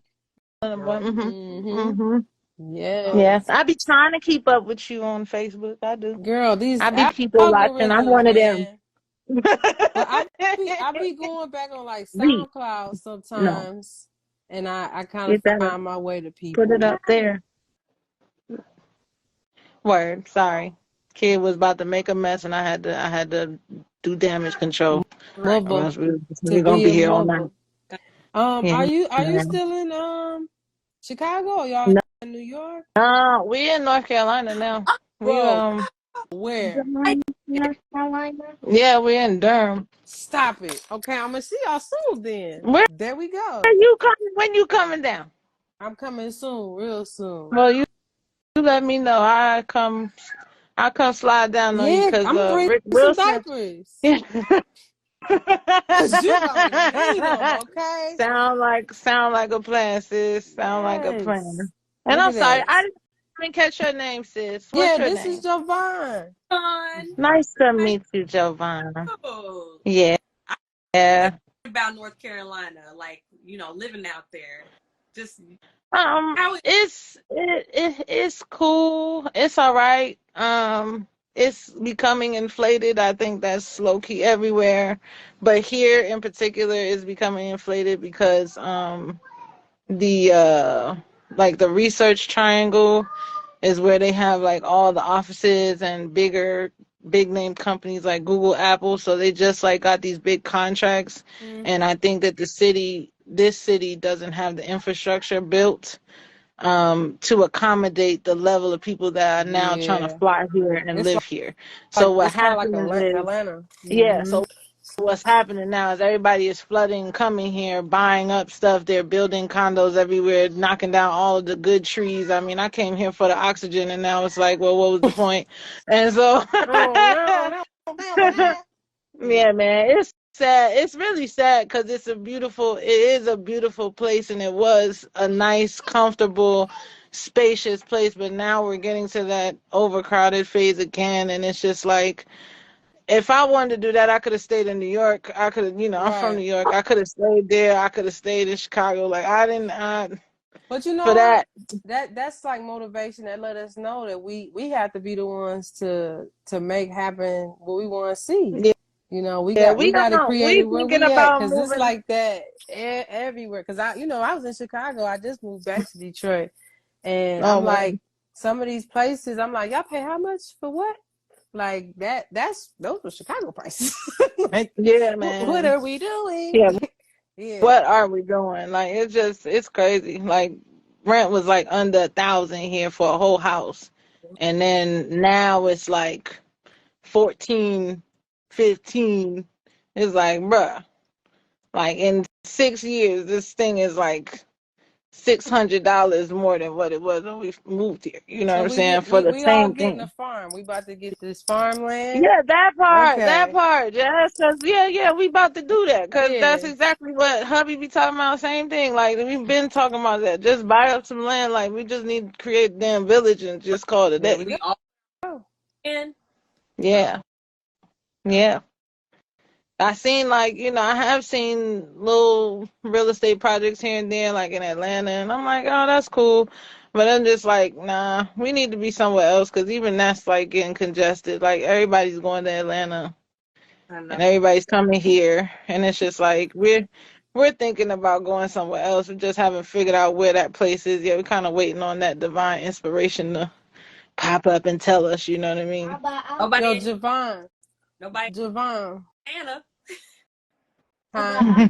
E: and a boy. Yes. I be trying to keep up with you on Facebook. I do.
A: Girl, these
E: I be people watching. I'm one of them.
A: I be going back on like SoundCloud sometimes, and I kind of find my way to people.
E: Put it up there. Word. Sorry, kid was about to make a mess, and I had to do damage control. We're gonna be here all night.
A: Are you still in Chicago or y'all in New York?
E: We in North Carolina now.
A: Where?
E: North Carolina. Yeah, we're in Durham.
A: Stop it. Okay, I'm gonna see y'all soon then. There we go.
E: When you coming down?
A: I'm coming soon, real soon.
E: Well, you let me know. I come slide down on you because Rick Wilson.
A: Some diapers. Cause you gonna need them, okay?
E: Sound like a plan, sis. Sound like a plan. And I'm sorry, I didn't catch your name, sis. What's your name?
A: This is Jovan.
E: Nice to meet you, Jovan.
B: Oh.
E: Yeah.
B: About North Carolina, like living out there. Just
E: it's cool. It's all right. It's becoming inflated. I think that's low key everywhere, but here in particular is becoming inflated because the research triangle is where they have like all the offices and big name companies like Google, Apple. So they just like got these big contracts, and I think that this city doesn't have the infrastructure built to accommodate the level of people that are now trying to fly here and live here. So what happens is Atlanta. Yeah. So what's happening now is everybody is flooding, coming here, buying up stuff. They're building condos everywhere, knocking down all of the good trees. I mean, I came here for the oxygen, and now it's like, well, what was the point? And so, yeah, man, it's sad. It's really sad because it is a beautiful place, and it was a nice, comfortable, spacious place. But now we're getting to that overcrowded phase again, and it's just like, if I wanted to do that, I could have stayed in New York. I could have, I'm from New York. I could have stayed there. I could have stayed in Chicago. Like,
A: but you know,
E: for
A: that's like motivation that let us know that we have to be the ones to make happen what we want to see.
E: Yeah.
A: You know, we got to create where we at, because it's like that everywhere. Because I was in Chicago. I just moved back to Detroit, and I'm like, some of these places, I'm like, y'all pay how much for what? Like those were Chicago prices. Like, yeah, man. What are we doing?
E: Yeah. Yeah. What are we doing? Like, it's crazy. Like, rent was like under $1,000 here for a whole house, and then now it's like 14, 15. It's like, bruh, like in 6 years, this thing is like $600 more than what it was when we moved here. You know what I'm saying? For the same thing.
A: Getting a farm. We about to get this farmland.
E: Yeah, that part. Yeah, we about to do that, because that's exactly what hubby be talking about. Same thing. Like, we've been talking about that. Just buy up some land. Like, we just need to create a damn village and just call it a day.
B: We all in.
E: Yeah. Yeah. I seen, like, I have seen little real estate projects here and there, like in Atlanta, and I'm like, oh, that's cool. But I'm just like, nah, we need to be somewhere else, because even that's like getting congested. Like, everybody's going to Atlanta and everybody's coming here, and it's just like we're thinking about going somewhere else. We just haven't figured out where that place is yet. We're kind of waiting on that divine inspiration to pop up and tell us, you know what I mean?
A: Yo, Jovan.
B: Anna.
A: Huh?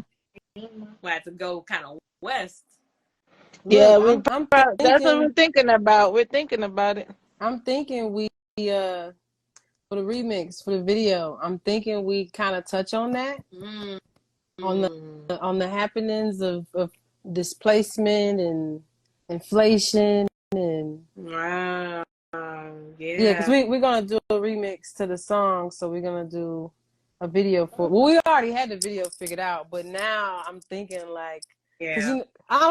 B: We had to go kind of west.
E: Yeah, that's what we're thinking about. We're thinking about it.
A: I'm thinking we for the remix, for the video, I'm thinking we kind of touch on that, on the happenings of displacement and inflation and because we're gonna do a remix to the song, so we're gonna do a video for. Well, we already had the video figured out, but now I'm thinking like, I don't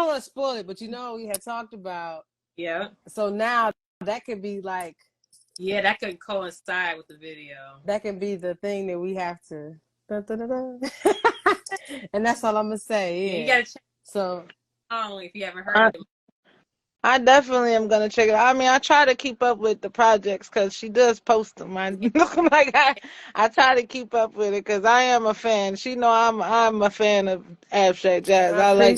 A: want to spoil it, but we had talked about.
B: Yeah.
A: So now that could be like.
B: Yeah, that could coincide with the video.
A: That can be the thing that we have to. And that's all I'm gonna say. Yeah.
B: You gotta check.
A: So,
B: if you haven't heard it.
E: I definitely am gonna check it out. I mean, I try to keep up with the projects because she does post them. I try to keep up with it because I am a fan. She know I'm a fan of AbStract JazZ. I like